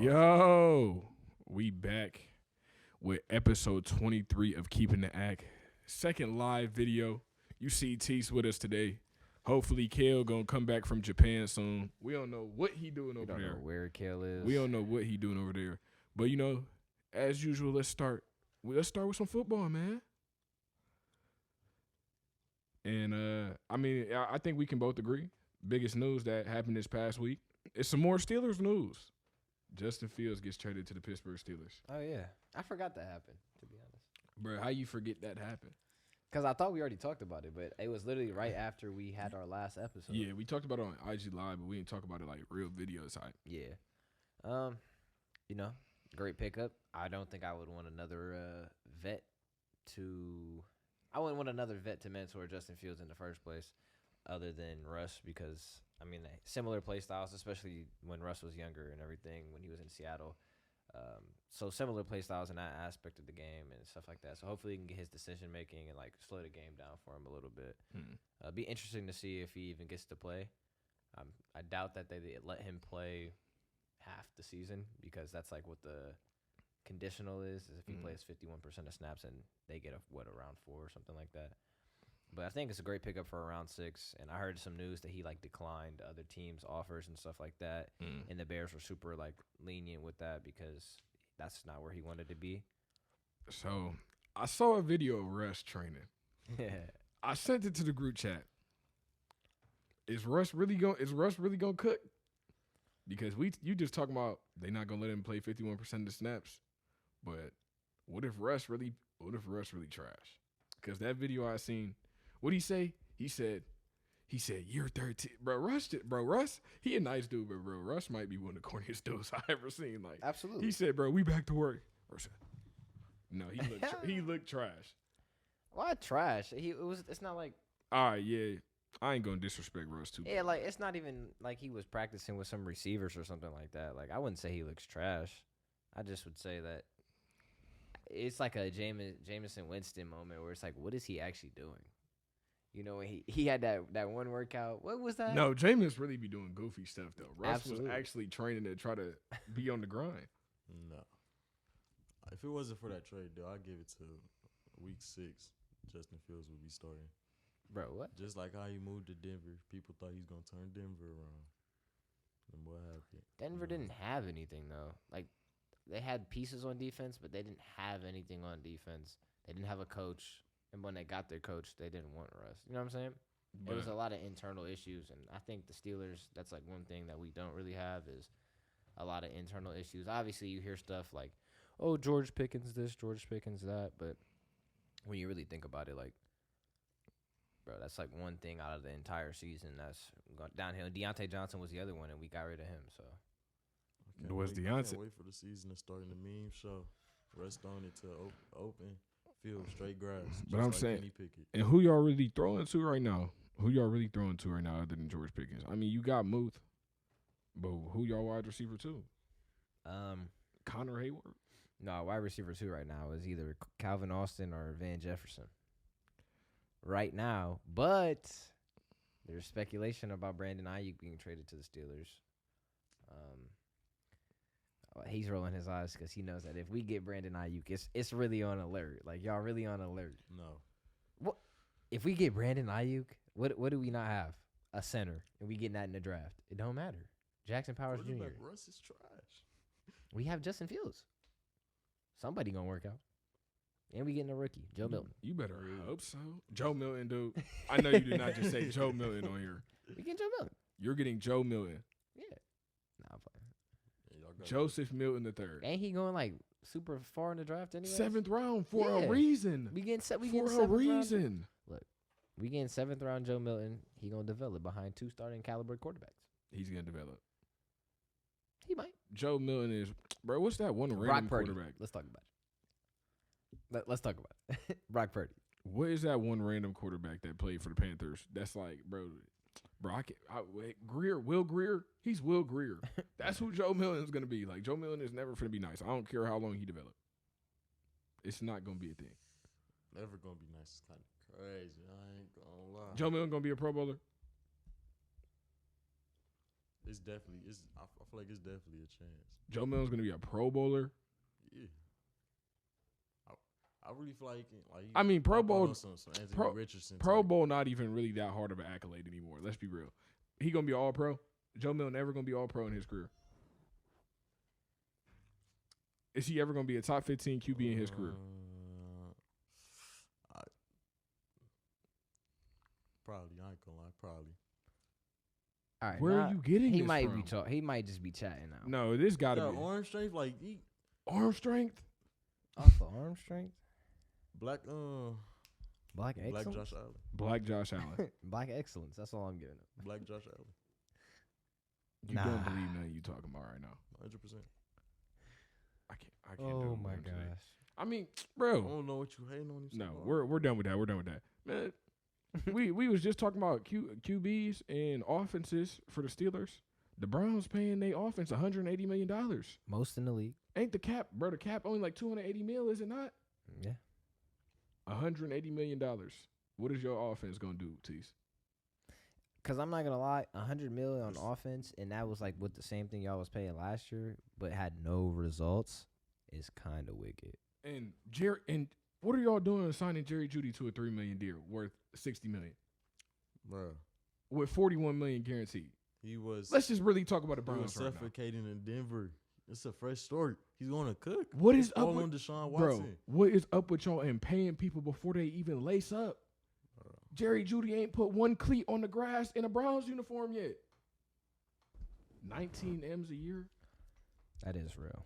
Yo, we back with episode 23 of Keeping the Act. Second live video. You see Tease with us today. Hopefully, Kale gonna come back from Japan soon. We don't know what he doing over there. We don't know where Kale is. We don't know what he doing over there. But you know, as usual, let's start with some football, man. And I think we can both agree. Biggest news that happened this past week is some more Steelers news. Justin Fields gets traded to the Pittsburgh Steelers. Oh yeah, I forgot that happened. To be honest, Bro, how you forget that happened? Because I thought we already talked about it, but it was literally right after we had our last episode. Yeah, we talked about it on IG Live, but we didn't talk about it like real video type. Yeah. Great pickup. I don't think I would want another vet to. I wouldn't want another vet to mentor Justin Fields in the first place, other than Russ, because similar play styles, especially when Russ was younger and everything when he was in Seattle. So similar play styles in that aspect of the game and stuff like that. So hopefully he can get his decision making and like slow the game down for him a little bit. Be interesting to see if he even gets to play. I doubt that they let him play half the season, because that's like what the conditional is if he plays 51% of snaps and they get around 4 or something like that. But I think it's a great pickup for a round 6. And I heard some news that he like declined other teams' offers and stuff like that. And the Bears were super like lenient with that because that's not where he wanted to be. So I saw a video of Russ training. I sent it to the group chat. Is Russ really gonna cook? Because you just talking about they not gonna let him play 51% of the snaps. But what if Russ really trash? Because that video I seen, what'd he say? He said, you're 13. Russ, he a nice dude, but bro, Russ might be one of the corniest dudes I ever seen. Like, absolutely. He said, bro, we back to work. Russ said, no, he looked trash. Why trash? It's not like. All right, yeah. I ain't gonna disrespect Russ too. Yeah, like it's not even like he was practicing with some receivers or something like that. Like I wouldn't say he looks trash. I just would say that it's like a Jameson Winston moment where it's like, what is he actually doing? You know, when he had that one workout. What was that? No, Jameis really be doing goofy stuff though. Russ Absolutely. was actually training to try to be on the grind. No. If it wasn't for that trade, though, I'd give it to week 6. Justin Fields would be starting. Bro, what? Just like how he moved to Denver. People thought he was going to turn Denver around. And what happened? Denver didn't have anything, though. Like, they had pieces on defense, but they didn't have anything on defense. They didn't have a coach. And when they got their coach, they didn't want Russ. You know what I'm saying? There was a lot of internal issues. And I think the Steelers, that's like one thing that we don't really have is a lot of internal issues. Obviously, you hear stuff like, oh, George Pickens this, George Pickens that. But when you really think about it, like, bro, that's like one thing out of the entire season that's gone downhill. Deontay Johnson was the other one, and we got rid of him. So, Deontay? Can't wait for the season to start in the meme show. Rest on it to open field, straight grass. But I'm like saying, and who y'all really throwing to right now? Other than George Pickens? I mean, you got Muth, but who y'all wide receiver too? Connor Hayward. No, wide receiver 2 right now is either Calvin Austin or Van Jefferson. Right now, but there's speculation about Brandon Ayuk being traded to the Steelers. He's rolling his eyes because he knows that if we get Brandon Ayuk, it's really on alert. Like, y'all really on alert. No. What if we get Brandon Ayuk? What do we not have? A center, and we getting that in the draft. It don't matter. Jackson Powers Jr. Russ is trash. We have Justin Fields. Somebody gonna work out. And we getting a rookie, Joe Milton. You better hope so. Joe Milton, dude. I know you did not just say Joe Milton on here. We getting Joe Milton. You're getting Joe Milton. Yeah. Nah, I'm playing. Yeah, Joseph Milton III. Ain't he going like super far in the draft anyway? 7th round for a reason. We getting for a reason. Look, we getting 7th round Joe Milton. He gonna develop behind 2 starting caliber quarterbacks. He's gonna develop. He might. Joe Milton is, bro. What's that one Brock random Purdy. quarterback? Let's talk about it. Let's talk about it. Brock Purdy. What is that one random quarterback that played for the Panthers? That's like, bro. Will Greer. He's Will Greer. That's who Joe Milton is gonna be. Like, Joe Milton is never gonna be nice. I don't care how long he developed. It's not gonna be a thing. Never gonna be nice. It's kind of crazy. I ain't gonna lie. Joe Milton gonna be a Pro Bowler. It's definitely. I feel like it's definitely a chance. Joe Milton's gonna be a Pro Bowler. Yeah. I really feel like I mean, Pro Bowl, some Anthony Pro, Richardson Pro type. Bowl, not even really that hard of an accolade anymore. Let's be real. He gonna be All Pro. Joe Milton never gonna be All Pro in his career. Is he ever gonna be a top 15 QB in his career? Probably. I ain't gonna lie. Probably. All right, Where are you getting he this might from? be he might just be chatting now. No, this gotta That be arm strength, like arm strength. Off of arm strength. black Black excellence. Josh Allen. Black Josh Allen. Black excellence. That's all I'm giving him. Black Josh Allen. You don't believe nothing you talking about right now. 100%. I can't do Oh it my today. gosh. I mean, I bro. don't know what you hating on him. No, we're done with that. We're done with that. Man, we was just talking about QBs and offenses for the Steelers. The Browns paying their offense $180 million. Most in the league. Ain't the cap, bro? The cap only like $280 million, is it not? Yeah. $180 million. What is your offense gonna do, Tease? Cause I'm not gonna lie, $100 million on offense, and that was like with the same thing y'all was paying last year, but had no results, is kind of wicked. And what are y'all doing signing Jerry Jeudy to a $3 million deal worth $60 million, Bro, with $41 million guaranteed? he was. Let's just really talk about the he was Browns right now. suffocating in Denver. It's a fresh start. He's going to cook. What is It's up all with on Deshaun bro? Watson. What is up with y'all and paying people before they even lace up? Jerry Jeudy ain't put one cleat on the grass in a Browns uniform yet. 19 M's a year. That is real.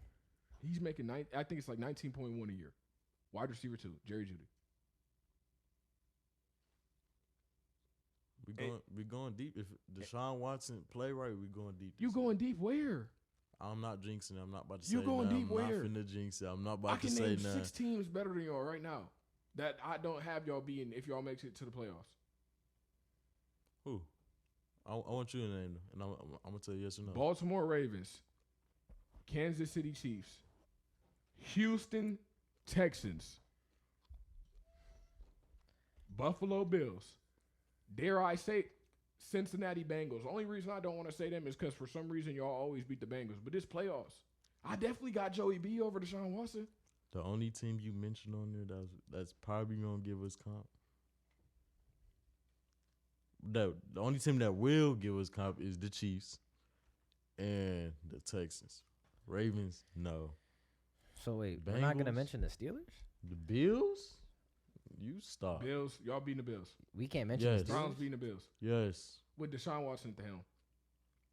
He's making I think it's like 19.1 a year. Wide receiver 2, Jerry Jeudy. We going deep. If Deshaun Watson play right, we going deep. You going deep where? I'm not jinxing it. I'm not about to You say going nothing. deep I'm where? not finna jinx it. I'm not I about to can say name nothing. 6 teams better than y'all right now that I don't have y'all being if y'all makes it to the playoffs. Who? I want you to name them, and I'm gonna tell you yes or no. Baltimore Ravens, Kansas City Chiefs, Houston Texans, Buffalo Bills, dare I say Cincinnati Bengals. The only reason I don't want to say them is because for some reason y'all always beat the Bengals. But this playoffs, I definitely got Joey B over Deshaun Watson. The only team you mentioned on there that's probably gonna give us comp. The only team that will give us comp is the Chiefs and the Texans. Ravens, no. So wait, we're not gonna Bengals? mention the Steelers? The Bills, you stop. Bills, y'all beating the Bills. We can't mention Yes. the Browns Steelers. beating the Bills Yes, with Deshaun Watson at the helm.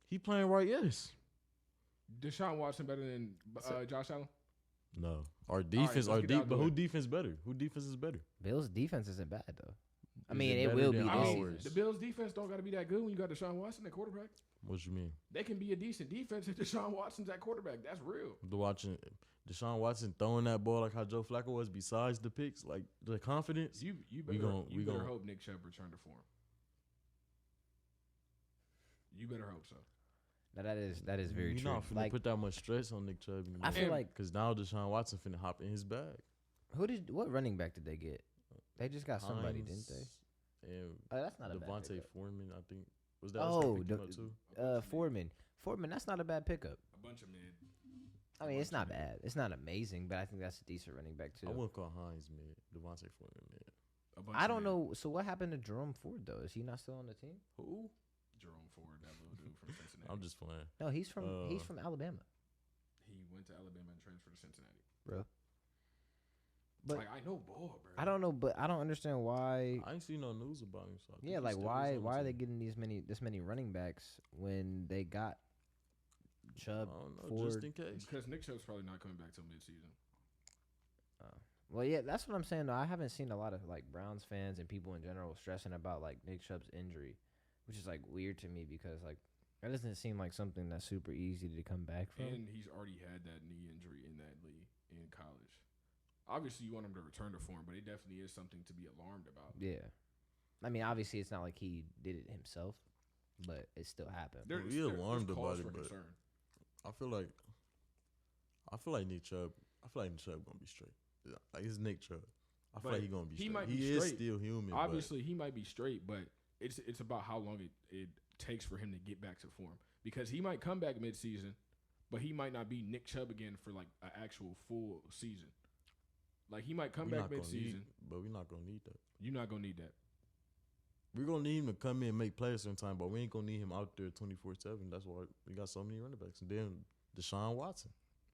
he playing right. Yes, Deshaun Watson better than Josh Allen. no. Our defense, let's get out the but who way. defense better? Who defense is better? Bills' defense isn't bad though. I Is mean, it it better will be than this I season. mean, ours? the Bills' defense don't got to be that good when you got Deshaun Watson at quarterback. What you mean? They can be a decent defense if Deshaun Watson's at quarterback. That's real. Watching Deshaun Watson throwing that ball like how Joe Flacco was. Besides the picks, like the confidence. You We better gon' hope Nick Chubb returned to form. You better hope so. Now that is very You're true. not finna Like put that much stress on Nick Chubb. I feel like because now Deshaun Watson finna hop in his bag. what running back did they get? They just got somebody, didn't they? And Oh, that's not a bad Devontae pickup. Foreman, I think. Was that? Oh, was that pick him up too? Foreman, that's not a bad pickup. A bunch of mid. I mean, it's not bad. It's not amazing, but I think that's a decent running back too. I wouldn't call Hines mid. Devontae Foreman mid. A bunch I of don't mid. know. So what happened to Jerome Ford though? Is he not still on the team? Who? Jerome Ford, that little dude from Cincinnati. I'm just playing. No, he's from Alabama, He went to Alabama and transferred to Cincinnati. bro. But like, I know ball, bro. I don't know, but I don't understand why. I ain't seen no news about him. So I think Yeah, he like still why is on the are they team. getting this many running backs when they got Chubb, I don't know, Ford? just in case. Because Nick Chubb's probably not coming back till midseason. Well, yeah, that's what I'm saying. Though I haven't seen a lot of like Browns fans and people in general stressing about like Nick Chubb's injury, which is like weird to me because like that doesn't seem like something that's super easy to come back from. And he's already had that knee injury in that league in college. Obviously, you want him to return to form, but it definitely is something to be alarmed about. Yeah, I mean, obviously it's not like he did it himself, but it still happened. We alarmed there's about cause it, for but concern. I feel like Nick Chubb. I feel like Nick Chubb gonna be straight. Yeah, like it's Nick Chubb. I feel But like he gonna be straight. he might be He is straight. still human. Obviously, he might be straight, but it's about how long it takes for him to get back to form. because he might come back midseason, but he might not be Nick Chubb again for like an actual full season. Like he might come back midseason, but we're not gonna need that. You're not gonna need that. We're gonna need him to come in and make plays sometime, but we ain't gonna need him out there 24/7. That's why we got so many running backs. And then Deshaun Watson.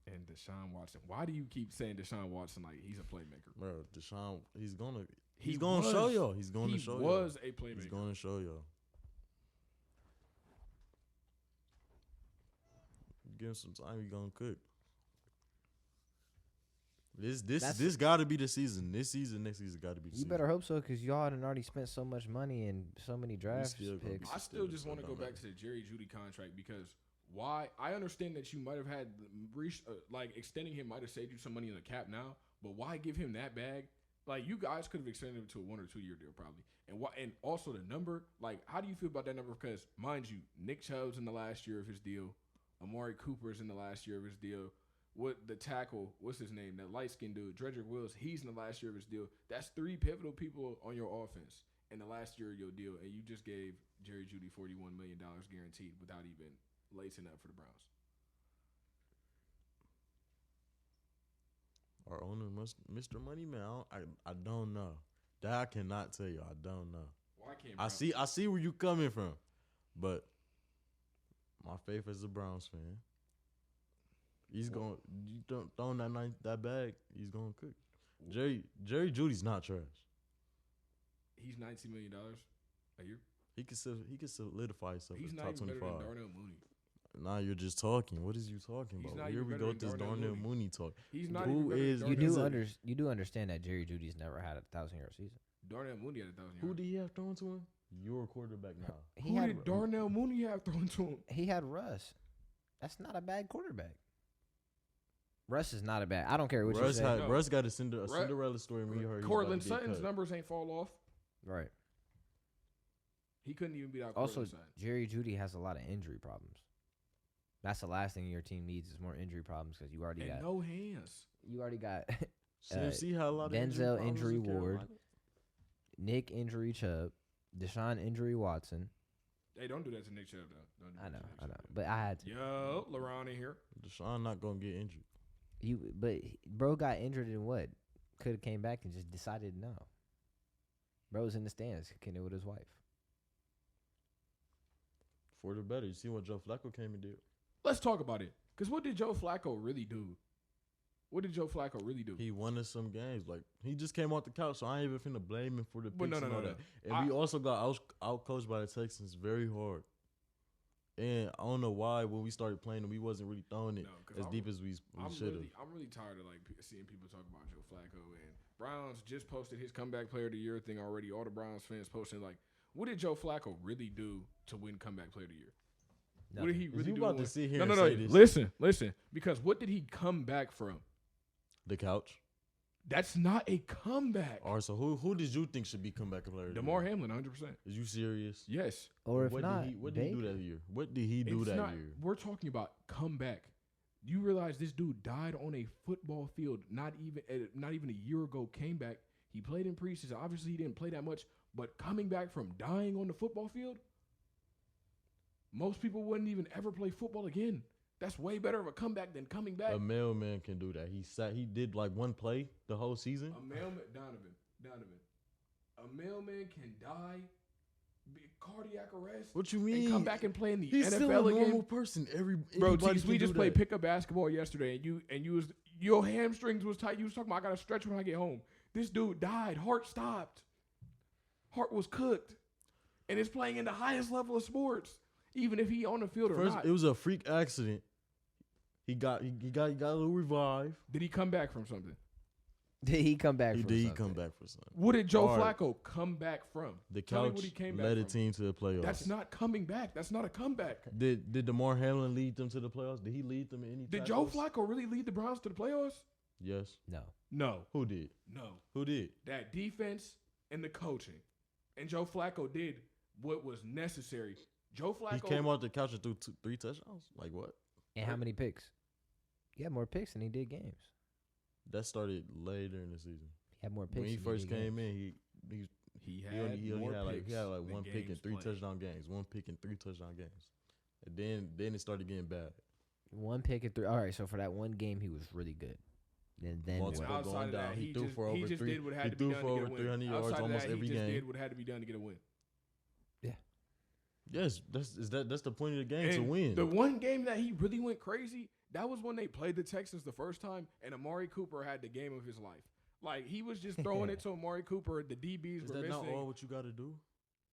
And Deshaun Watson. Why do you keep saying Deshaun Watson like he's a playmaker? Bro, Deshaun, he's gonna was- show y'all. He's gonna show y'all. He was a playmaker. He's gonna show y'all. Give him some time. He gonna cook. This got to be the season. This season, next season got to be the season. You better hope so, because y'all had already spent so much money and so many draft picks. I still just want to go back to the Jerry Jeudy contract because why? I understand that you might have had like extending him might have saved you some money in the cap now, but why give him that bag? Like you guys could have extended him to a 1 or 2 year deal probably. And why? And also the number. Like, how do you feel about that number? Because mind you, Nick Chubb's in the last year of his deal. Amari Cooper's in the last year of his deal. What the tackle, what's his name? That light-skinned dude, Dredrick Wills, he's in the last year of his deal. That's 3 pivotal people on your offense in the last year of your deal, and you just gave Jerry Jeudy $41 million guaranteed without even lacing up for the Browns. Our owner, Mr. Moneyman, I don't know. That I cannot tell you. I don't know. Why can't I see where you coming from, but my faith as a Browns fan. He's going. You don't throw that bag. He's going to cook. Jerry Judy's not trash. He's $19 million a year. He can solidify himself He's as not top even 25. better than Darnell Mooney. Now you're just talking. What is you talking He's about? not Here even we better go than with this Darnell Darnell Mooney. Mooney talk. He's not Who even better is- than You Darnell do Mooney. you do understand that Jerry Judy's never had a 1,000-yard season. Darnell Mooney had 1,000 yards. Who did he have thrown to him? Your quarterback now. Who did Darnell Mooney have thrown to him? He had Russ. That's not a bad quarterback. Russ is not a bad. I don't care what you say. Russ got a Cinderella story when you heard. Cortland Sutton's numbers ain't fall off. Right. He couldn't even beat out Also, Cortland Sutton. Jerry Jeudy has a lot of injury problems. That's the last thing your team needs is more injury problems because you already And got no hands. You already got CMC had a lot of Denzel injury in Ward, Carolina. Nick injury Chubb, Deshaun injury Watson. Hey, don't do that to Nick Chubb, though. Don't do that to Nick I know, Chubb. but I had to. Yo, LaRon in here. Deshaun not gonna get injured. But bro got injured in what? Could have came back and just decided no. Bro was in the stands kicking it with his wife. For the better. You see what Joe Flacco came and did? Let's talk about it. Because what did Joe Flacco really do? What did Joe Flacco really do? He won us some games. Like he just came off the couch, so I ain't even finna blame him for the picks But and all that. And we also got out coached by the Texans very hard. And I don't know why when we started playing them, we wasn't really throwing it as deep as we should have. I'm really tired of like seeing people talk about Joe Flacco. And Browns just posted his comeback player of the year thing already. All the Browns fans posting like, what did Joe Flacco really do to win comeback player of the year? Nothing. What did he really do? About to sit here no. say this? Listen. Because what did he come back from? The couch. That's not a comeback. All right, so who did you think should be comeback player? DeMar Hamlin, 100%. Is you serious? Yes. Or if what not, what did he do that year? What did he do It's that not- year? We're talking about comeback. You realize this dude died on a football field not even a year ago, came back. He played in preseason. Obviously, he didn't play that much, but coming back from dying on the football field, most people wouldn't even ever play football again. That's way better of a comeback than coming back. A mailman can do that. He did like one play the whole season. A mailman, Donovan. A mailman can die, be cardiac arrest. What you mean? And come back and play in the He's NFL still a again. normal person. Bro, Anybody Tease, can we do just played that. pickup basketball yesterday, and you was your hamstrings was tight. You was talking about I gotta stretch when I get home. This dude died. Heart stopped. Heart was cooked, and it's playing in the highest level of sports, even if he on the field or First, not. it was a freak accident. He got a little revive. Did he come back from something? Did he come back? He from did something? come back for something. What did Joe All right. Flacco come back from? The Tell me couch what he came back led the from. team to the playoffs. That's not coming back. That's not a comeback. Did DeMar Hamlin lead them to the playoffs? Did he lead them in any? Did Joe tackles? Flacco really lead the Browns to the playoffs? Yes. No. No. Who did? No. Who did? That defense and the coaching. And Joe Flacco did what was necessary. Joe Flacco. He came off the couch and threw 3 touchdowns. Like what? And how many picks? He had more picks than he did games. That started later in the season. He had more picks. When he than first did came games. in, He he only more had like picks he had like than one pick games and 3 played. touchdown games. 1 pick and 3 touchdown games. And then it started getting bad. 1 pick and 3. All right, so for that one game, he was really good. And then Multiple what? going Outside of down. that, He threw for he over just three. did what had He to be threw done for to over get a win. 300 yards Outside of almost that, every he just game. did what had to be done to get a win. Yes, that's the point of the game, to And win. the one game that he really went crazy, that was when they played the Texans the first time, and Amari Cooper had the game of his life. Like, he was just throwing it to Amari Cooper. The DBs Is were that missing. not all what you got to do?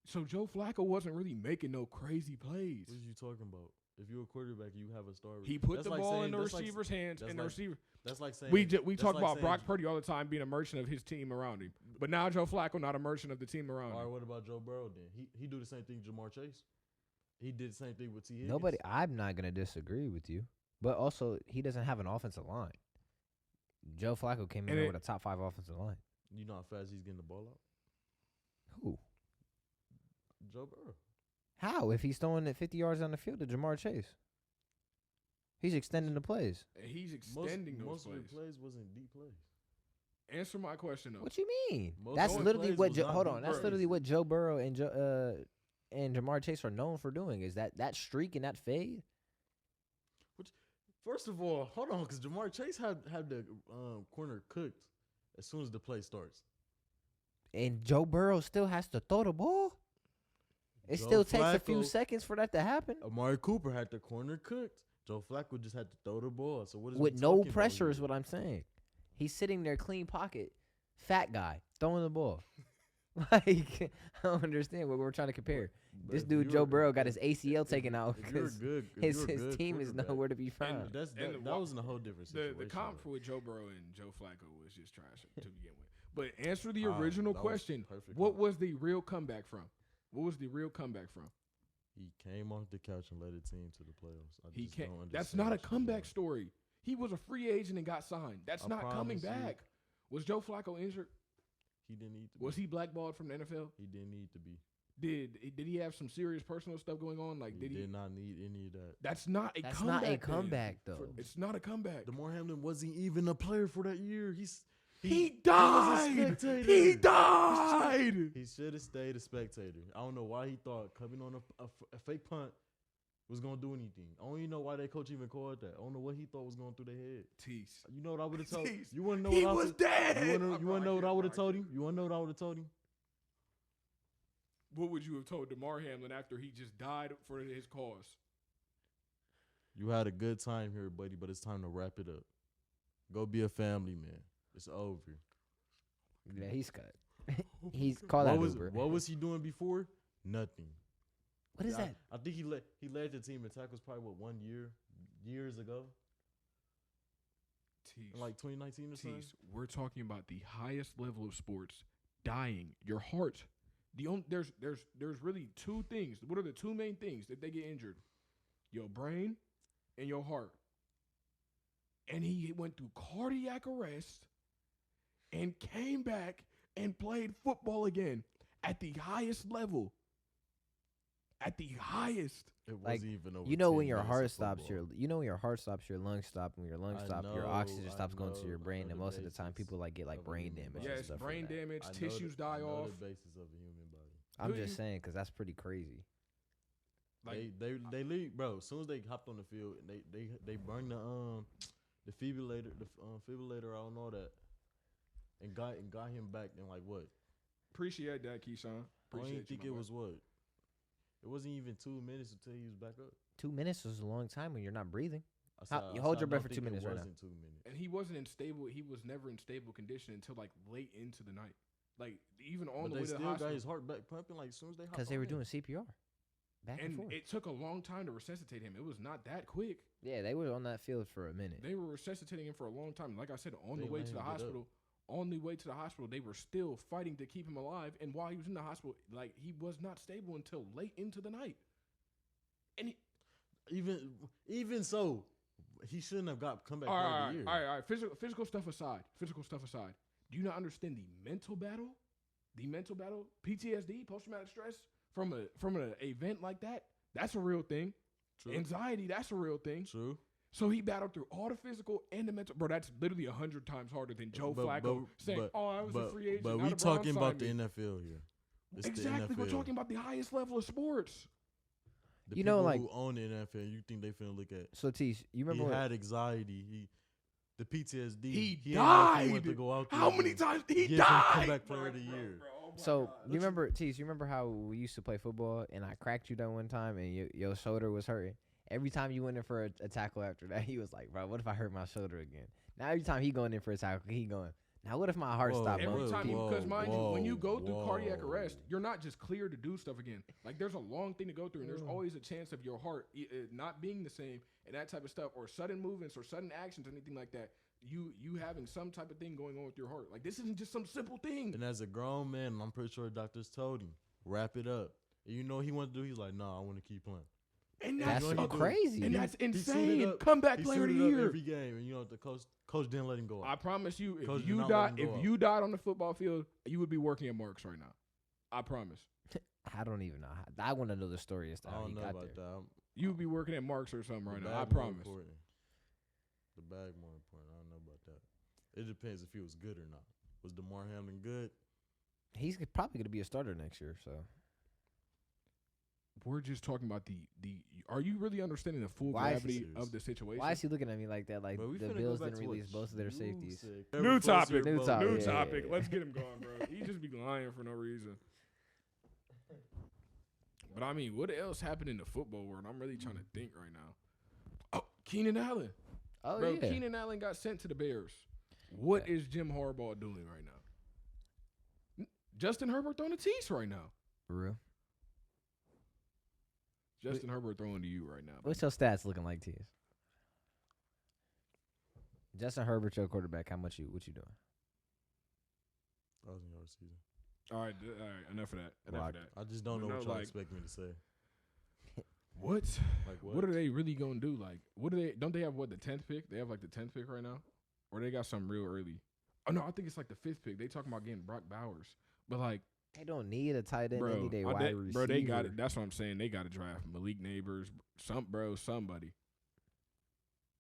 So Joe Flacco wasn't really making no crazy plays. What are you talking about? If you're a quarterback, you have a star. He put That's the like ball saying- in the that's like- receiver's hands, that's and the like- receiver. That's like saying We that's talk like about saying Brock Purdy all the time being a merchant of his team around him, but now Joe Flacco not a merchant of the team around All right, him. what about Joe Burrow then? He do the same thing Jamar Chase. He did the same thing with T. Higgins. Nobody. I'm not gonna disagree with you, but also he doesn't have an offensive line. Joe Flacco came in And there it- with a top 5 offensive line. You know how fast he's getting the ball out? Who? Joe Burrow. How? If he's throwing it 50 yards down the field to Jamar Chase, he's extending the plays. And he's extending most those of the plays. plays wasn't deep plays. Answer my question though. What you mean? Most That's of the literally plays what. was Joe, not hold deep on. That's plays. literally what Joe Burrow and Jamar Chase are known for doing. Is that streak and that fade? First of all, hold on, because Jamar Chase had the corner cooked as soon as the play starts. And Joe Burrow still has to throw the ball. It Joe still takes a few Flacco- seconds for that to happen. Amari Cooper had the corner cooked. Joe Flacco just had to throw the ball. So what is With we no talking about pressure here? is what I'm saying. He's sitting there, clean pocket, fat guy, throwing the ball. Like, I don't understand what we're trying to compare. But This if dude, you're- Joe Burrow, got his if- ACL taken out if you're because good, if his you're a good team is quarterback, nowhere to be and found. that was in a whole different situation. The comp though. with Joe Burrow and Joe Flacco was just trash to begin with. But answer the Ah, original that was question. perfect What comp. was the real comeback from? What was the real comeback from? He came off the couch and led the team to the playoffs. I He just can't. don't That's understand not a what you're comeback doing. story. He was a free agent and got signed. That's I not coming promise you. back. Was Joe Flacco injured? He didn't need to be. Was he blackballed from the NFL? He didn't need to be. Did he have some serious personal stuff going on? Like, He did not need any of that. That's not a That's comeback. not a then. comeback, though. It's not a comeback. DeMar Hamlin wasn't even a player for that year. He was a died. spectator. He died. He should have stayed a spectator. I don't know why he thought coming on a fake punt was gonna do anything. I don't even know why that coach even called that. I don't know what he thought was going through their head. Tease. You know what I would have told? Tease. You want to know He what I was would? dead. You want to know what I would have told him? You want to know what I would have told him? What would you have told DeMar Hamlin after he just died for his cause? You had a good time here, buddy, but it's time to wrap it up. Go be a family man. It's over. Yeah, he's cut. He's called that Uber. What was he doing before? Nothing. What is that? I think he led the team in tackles probably 1 year, years ago, Tease. in like 2019 or something. Tease. We're talking about the highest level of sports. Dying. Your heart. There's really two things. What are the two main things that they get injured? Your brain and your heart. And he went through cardiac arrest and came back and played football again at the highest level. At the highest. It Like, wasn't even over You know 10 when your minutes heart of stops, football. when your heart stops, your lungs stop. When your lungs I stop, your know, oxygen I stops going to know, your I brain. know And the most of the time, basics people like get like of a brain human damage. body. and Yes, stuff from brain that. damage, I know tissues die I know off. the basis of a human body. I'm Do just you? saying because that's pretty crazy. Like, They leave, bro. As soon as they hopped on the field, they burned the defibrillator, defibrillator out and all that, and got him back in like what? appreciate that, Keyshawn. I Appreciate didn't you, think my it boy. was what. It wasn't even 2 minutes until he was back up. 2 minutes is a long time when you're not breathing. I How- said- you I hold said your I breath don't for 2 think minutes it right now. wasn't 2 minutes. And he wasn't in stable. He was never in stable condition until like late into the night. Like even on But the they way to the still got hospital. his heart back pumping like as soon as they hopped Because they on were him. doing CPR. Back and And forth. it took a long time to resuscitate him. It was not that quick. Yeah, they were on that field for a minute. They were resuscitating him for a long time. Like I said, on They the way let to the him get up. hospital, on the way to the hospital, they were still fighting to keep him alive. And while he was in the hospital, like he was not stable until late into the night. And Even so, he shouldn't have come back all player of right, the year. all right. Physical stuff aside. Do you not understand the mental battle? The mental battle, PTSD, post traumatic stress from an event like that. That's a real thing. True. Anxiety, that's a real thing. True. So he battled through all the physical and the mental. Bro, that's literally 100 times harder than Joe Flacco saying, "Oh, I was a free agent." But now we the Browns talking about signed the me." NFL here. It's Exactly, the we're NFL. talking about the highest level of sports. The You know, people like- who own the NFL, you think they finna look at? So Tease, you remember He when, had anxiety. The PTSD. He ain't know if he wanted died. to go out there How and many times he give him died? comeback player of the year. Oh my so God. you remember Tease, you remember how we used to play football and I cracked you that one time and your shoulder was hurting? Every time you went in for a tackle after that, he was like, bro, what if I hurt my shoulder again? Now every time he going in for a tackle, he going, now what if my heart Whoa, stopped Every pumping? time you, because mind you, when you go through whoa. cardiac arrest, you're not just cleared to do stuff again. Like there's a long thing to go through, and there's always a chance of your heart not being the same and that type of stuff, or sudden movements or sudden actions, anything like that. You having some type of thing going on with your heart. Like this isn't just some simple thing. And as a grown man, I'm pretty sure doctors told him, wrap it up. And you know what he wanted to do? He's like, nah, I want to keep playing. And That's what so he do? crazy. And that's He suited insane. up- Comeback He player of the suited up year. every game, and you know the coach didn't let him go I out. promise you, Coach if did you not let died, him go if out. you died on the football field, you would be working at Marks right now. I promise. I don't even know. I want to know the story as to I how he don't know got about there. that. You would be working at Marks or something right The now. I bag more promise. important. The bag more important. I don't know about that. It depends if he was good or not. Was DeMar Hamlin good? He's probably going to be a starter next year, so. We're just talking about the. Are you really understanding the full Why is he gravity serious? of the situation? Why is he looking at me like that? Like, Bro, we the finna go Bills back didn't to what release both of their you safeties. said. New Every topic. first year New vote. topic. New Yeah, topic. yeah. Let's get him going, bro. He just be lying for no reason. But I mean, what else happened in the football world? I'm really trying to think right now. Oh, Keenan Allen. Oh, Bro, yeah. Keenan Allen got sent to the Bears. What is Jim Harbaugh doing right now? Justin Herbert throwing the tees right now. For real. Justin Herbert throwing to you right now. What's your stats looking like, Tease? Justin Herbert, your quarterback, what you doing? 1,000-yard season. All right, enough of that. Enough of that. I just don't know No, what y'all like- expect me to say. What? Like What are they really gonna do? Like, what do they? Don't they have the 10th pick? They have like the 10th pick right now, or they got something real early. Oh no, I think it's like the 5th pick. They talking about getting Brock Bowers, but like, They don't need a tight end. They bro, need a wide receiver. bro, they got it. That's what I'm saying. They got to draft Malik Neighbors, somebody.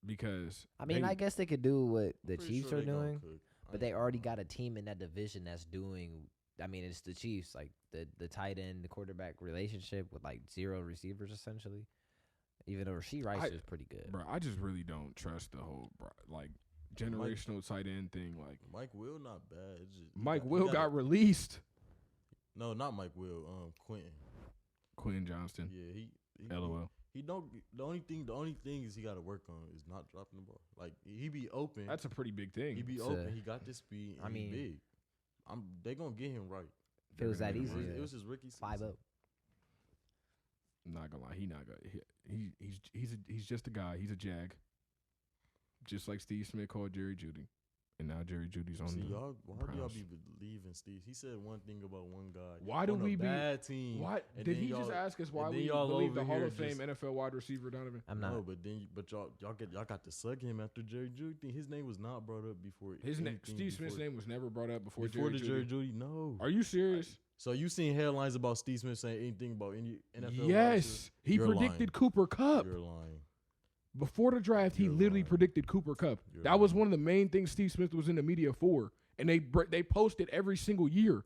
Because I mean, they- I guess they could do what the Pretty Chiefs sure are they gonna doing, cook. but they already got a team in that division that's doing. I mean, it's the Chiefs, like the tight end, the quarterback relationship with like 0 receivers essentially. Even though Rasheed Rice is pretty good. bro, I just really don't trust the whole like generational tight end thing. Like Mike Will not bad. It's just, Mike he Will gotta- got released. No, not Mike Will. Quentin. Quinn Johnston. Yeah, he LOL. He don't. The only thing is he got to work on is not dropping the ball. Like he be open. That's a pretty big thing. He be It's open. a- He got this speed. I And he mean- big. They gonna get him right. If it was that They're easy, gonna It was his rookie season. 5-0. I'm not gonna lie, he not gonna. He's just a guy. He's a jag. Just like Steve Smith called Jerry Jeudy, and now Jerry Judy's on See the. y'all. Why do y'all Browns. be believing Steve? He said one thing about one guy. Why do on a we be- bad team? Why and did then he just y'all- ask us why and then we y'all believe the over Hall here of Fame just- NFL wide receiver Donovan? I'm not. No, but y'all got to suck him after Jerry Jeudy. His name was not brought up before. His name, anything Steve Smith's before- name was never brought up before before Jerry the Jerry Jeudy. Jeudy. No. Are you serious? So you seen headlines about Steve Smith saying anything about any NFL? wide Yes, receiver? he You're predicted lying. Cooper Cup You're lying. before the draft. He You're literally lying. predicted Cooper Cup. You're That was lying. one of the main things Steve Smith was in the media for, and they posted every single year.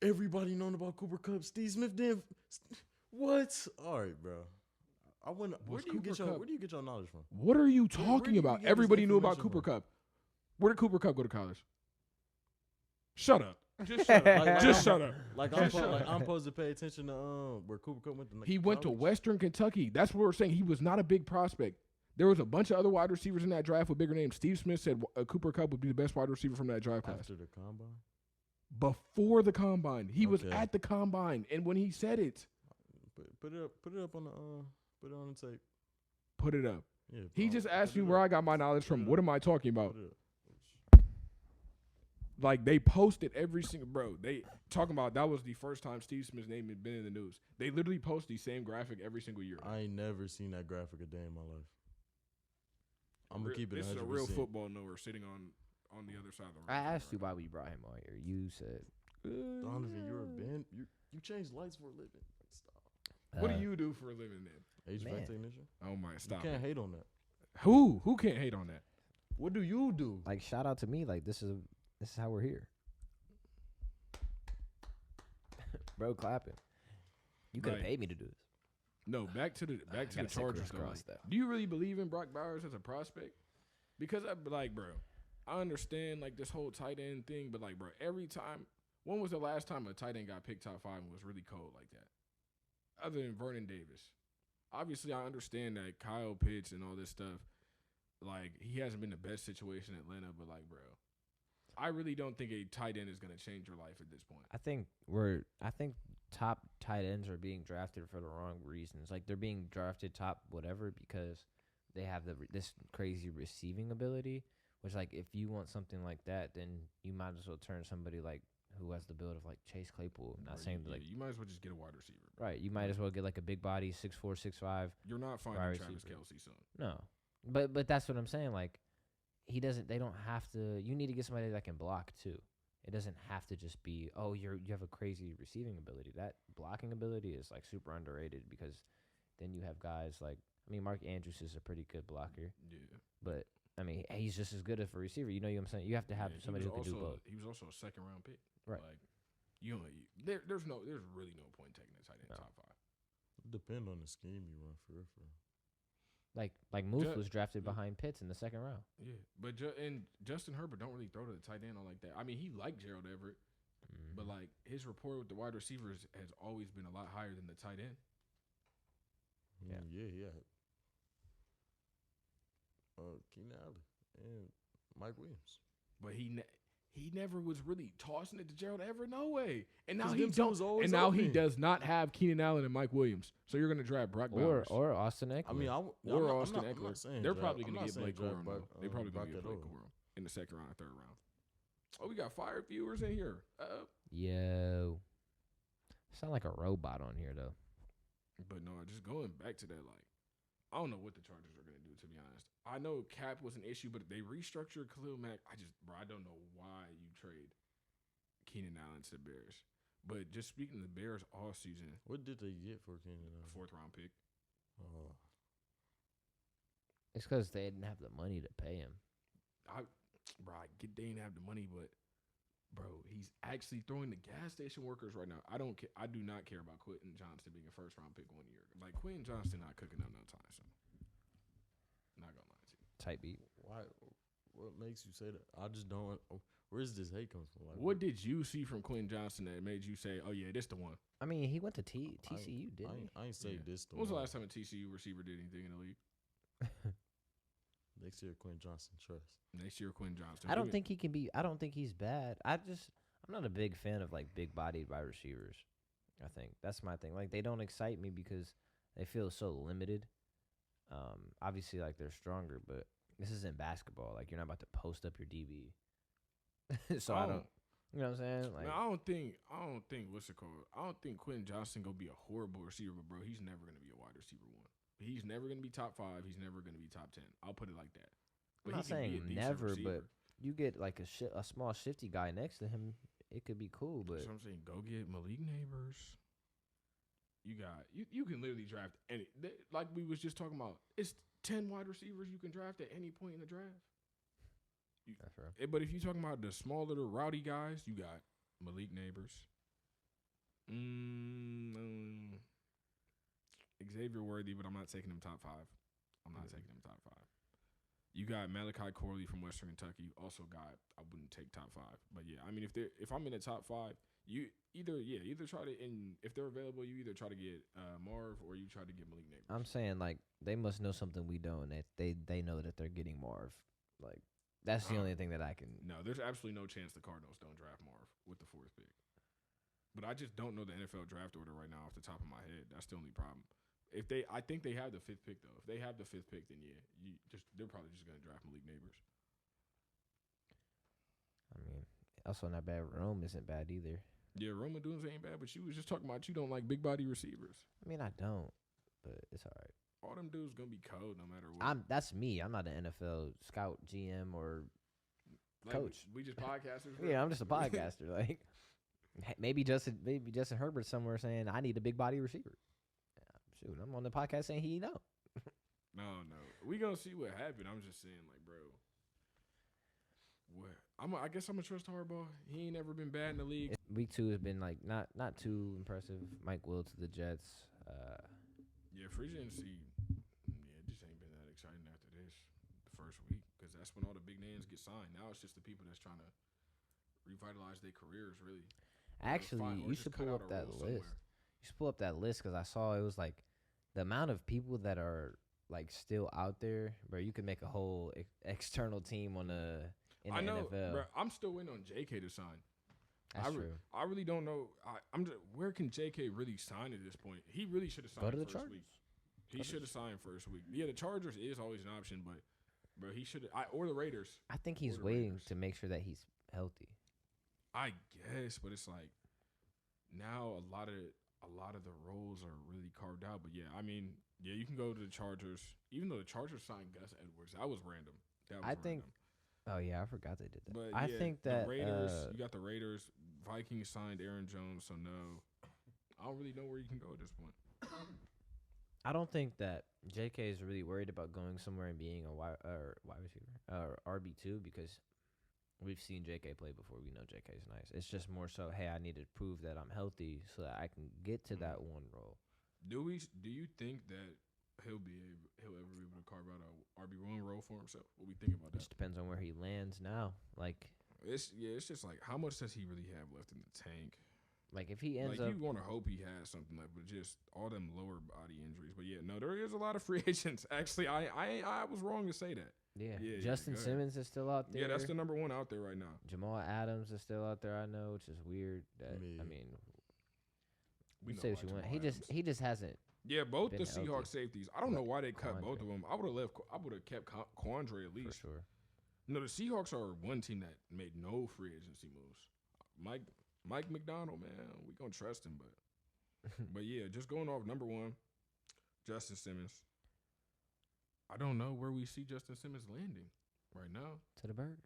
Everybody known about Cooper Cup. Steve Smith didn't. What? All right, bro. I wonder where Was do you get Cooper your Kupp- where do you get your knowledge from? What are you where talking do you about? get this Everybody knew about information Cooper from? Cup. Where did Cooper Cup go to college? Shut up. Just shut up. Like, Just shut up. Like Just shut up. I'm supposed to pay attention to where Cooper Cup went to. He went to college? Western Kentucky. That's what we're saying. He was not a big prospect. There was a bunch of other wide receivers in that draft with bigger names. Steve Smith said Cooper Cup would be the best wide receiver from that draft class. After the combine. Before the combine. He was Okay. at the combine. And when he said it, Put it up on the put it on the tape. put it up. Yeah. He just asked me where I got my knowledge from. What am I talking about? Put it up. Like, they posted every single, bro, they talking about that was the first time Steve Smith's name had been in the news. They literally post the same graphic every single year. I ain't never seen that graphic a day in my life. I'm gonna keep it. This 100%. is a real football knower sitting on the other side of the room. I asked you why we brought him on here. You said. Donovan, you're a band. You change lights for a living. Like, stop. What uh, do you do for a living then? HVAC Man. technician. Oh my, stop You can't it. hate on that. Who can't hate on that? What do you do? Like, shout out to me. Like, this is how we're here. Bro, clapping. You could have Like- paid me to do this. No, back to the gotta say Chargers. crisscross, Though. though. Do you really believe in Brock Bowers as a prospect? Because I like, bro, I understand like this whole tight end thing, but like, bro, every time, when was the last time a tight end got picked top 5 and was really cold like that? Other than Vernon Davis. Obviously, I understand that Kyle Pitts and all this stuff, like, he hasn't been the best situation in Atlanta, but like, bro, I really don't think a tight end is going to change your life at this point. I think top tight ends are being drafted for the wrong reasons. Like, they're being drafted top whatever because they have this crazy receiving ability, which, like, if you want something like that, then you might as well turn somebody like who has the build of like Chase Claypool. Not saying like you might as well just get a wide receiver. Right, you might as well get like a big body 6'4", 6'5". You're not finding Travis Kelce, son. No, but that's what I'm saying. Like, they don't have to. You need to get somebody that can block too. It doesn't have to just be, oh, you have a crazy receiving ability. That blocking ability is like super underrated because then you have guys like, I mean, Mark Andrews is a pretty good blocker. Yeah. But I mean, he's just as good as a receiver. You know what I'm saying? You have to have somebody who can do both. He was also a second round pick. Right. Like, there's really no point taking a tight end top 5. Depend on the scheme you run for real. Like Moose was drafted behind Pitts in the second round. Yeah, but and Justin Herbert don't really throw to the tight end all like that. I mean, he liked Gerald Everett, but like his rapport with the wide receivers has always been a lot higher than the tight end. Yeah. Keenan Allen and Mike Williams, but he never was really tossing it to Gerald Everett. No way. And now he does not have Keenan Allen and Mike Williams. So you're gonna draft Brock Bowers or Austin Eckler. I mean, Austin Eckler. They're probably gonna get Blake Corum. They're probably gonna get Blake Corum Corum in the second round, third round. Oh, we got fire viewers in here. Yo, sound like a robot on here though. But no, just going back to that, like, I don't know what the Chargers are gonna do. To be honest, I know cap was an issue, but they restructured Khalil Mack. I don't know why you trade Keenan Allen to the Bears. But just speaking of the Bears all season, what did they get for Keenan Allen? 4th round pick. Oh, it's because they didn't have the money to pay him. They didn't have the money, but bro, he's actually throwing the gas station workers right now. I do not care about Quentin Johnston being a 1st round pick 1 year. Like, Quentin Johnston not cooking up no time, so not gonna lie to you. Tight beat. Why? What makes you say that? I just don't. Where's this hate come from? Like, what did you see from Quentin Johnston that made you say, "Oh yeah, this the one"? I mean, he went to TCU, didn't he? I ain't say this. When was the last time a TCU receiver did anything in the league? Next year, Quentin Johnston trust. Next year, Quentin Johnston. I don't think he can be. I don't think he's bad. I'm not a big fan of like big bodied wide receivers. I think that's my thing. Like, they don't excite me because they feel so limited. Obviously, like, they're stronger, but this isn't basketball. Like, you're not about to post up your DB. So I don't. You know what I'm saying? Like, man, I don't think what's it called? I don't think Quentin Johnston gonna be a horrible receiver, but bro, he's never gonna be a wide receiver 1. He's never gonna be top 5. He's never gonna be top 10. I'll put it like that. But I'm not saying never, receiver. But you get like a small shifty guy next to him, it could be cool. But that's what I'm saying. Go get Malik Neighbors. You can literally draft any. Like we was just talking about, it's 10 wide receivers you can draft at any point in the draft. That's right. But if you're talking about the small little rowdy guys, you got Malik Neighbors. Xavier Worthy, but I'm not taking him top 5. I'm not taking him top 5. You got Malachi Corley from Western Kentucky. Also got, I wouldn't take top 5. But yeah, I mean, if I'm in the top 5, you either try to, and if they're available, you either try to get Marv or you try to get Malik Neighbors. I'm saying, like, they must know something we don't. That they know that they're getting Marv. Like, that's the only thing that I can. No, there's absolutely no chance the Cardinals don't draft Marv with the 4th pick. But I just don't know the NFL draft order right now off the top of my head. That's the only problem. I think they have the 5th pick though. If they have the 5th pick, then yeah, they're probably just gonna draft Malik Neighbors. I mean, also not bad. Rome isn't bad either. Yeah, Roma Dunes ain't bad, but you was just talking about you don't like big body receivers. I mean, I don't, but it's all right. All them dudes gonna be cold no matter what. That's me. I'm not an NFL scout, GM, or coach. We just podcasters. Yeah, I'm just a podcaster. Like, maybe Justin Herbert somewhere saying I need a big body receiver. Shoot, I'm on the podcast saying he know. No. We gonna see what happened. I'm just saying, like, bro. I guess I'm gonna trust Harbaugh. He ain't never been bad in the league. Week 2 has been like not too impressive. Mike Will to the Jets. Yeah, free agency. Yeah, it just ain't been that exciting after this the first week because that's when all the big names get signed. Now it's just the people that's trying to revitalize their careers, really. Actually, you should pull up that list. You should pull up that list because I saw it was like the amount of people that are like still out there, bro. You could make a whole external team on the NFL. Bro, I'm still waiting on JK to sign. That's true. I really don't know. I'm just, where can JK really sign at this point? He really should have signed Go to the first Chargers. week. He should have signed first week. Yeah, the Chargers is always an option, but bro, he should have. Or the Raiders. I think he's waiting to make sure that he's healthy. I guess, but it's like now a lot of the roles are really carved out. But yeah, I mean, yeah, you can go to the Chargers. Even though the Chargers signed Gus Edwards, that was random. Oh yeah, I forgot they did that. But I think that the Raiders, you got the Raiders. Vikings signed Aaron Jones, so no, I don't really know where you can go at this point. I don't think that JK is really worried about going somewhere and being a wide receiver or RB2 because we've seen JK play before. We know JK is nice. It's just more so, hey, I need to prove that I'm healthy so that I can get to that one role. Do you think that he'll ever be able to carve out a RB1 role for himself? What we think about that? It just depends on where he lands now. Like it's just like how much does he really have left in the tank? Like if he ends up, you want to hope he has something left, but just all them lower body injuries. But yeah, no, there is a lot of free agents. Actually, I was wrong to say that. Yeah, Justin Simmons is still out there. Yeah, that's the number one out there right now. Jamal Adams is still out there. I know, which is weird. I mean, we say what you want. He just hasn't. Yeah, both the Seahawks safeties. I don't know why they cut both of them. I would have kept Quandre at least. For sure. No, the Seahawks are one team that made no free agency moves. Mike McDonald, man, we gonna trust him, but yeah, just going off number one, Justin Simmons. I don't know where we see Justin Simmons landing right now. To the bird.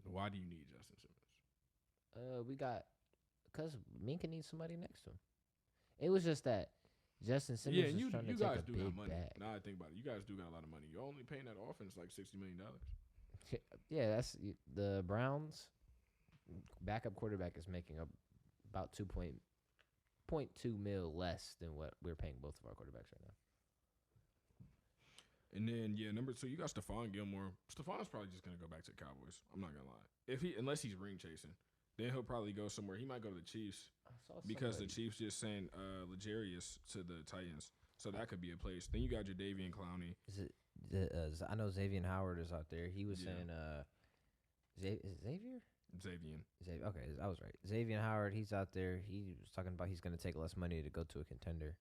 Why do you need Justin Simmons? Because Minka needs somebody next to him. It was just that Justin Simmons was trying to take a big bag. Now I think about it, you guys do got a lot of money. You're only paying that offense like $60 million. Yeah, that's the Browns. Backup quarterback is making about $2.2 million less than what we're paying both of our quarterbacks right now. And then number two, you got Stephon Gilmore. Stephan's probably just gonna go back to the Cowboys. I'm not gonna lie. Unless he's ring chasing, then he'll probably go somewhere. He might go to the Chiefs because the Chiefs just sent L'Jarius to the Titans, so that could be a place. Then you got Jadeveon Clowney. Is it? I know Xavier Howard is out there. He was saying, Xavier. Okay, I was right. Xavier Howard, he's out there. He was talking about he's going to take less money to go to a contender.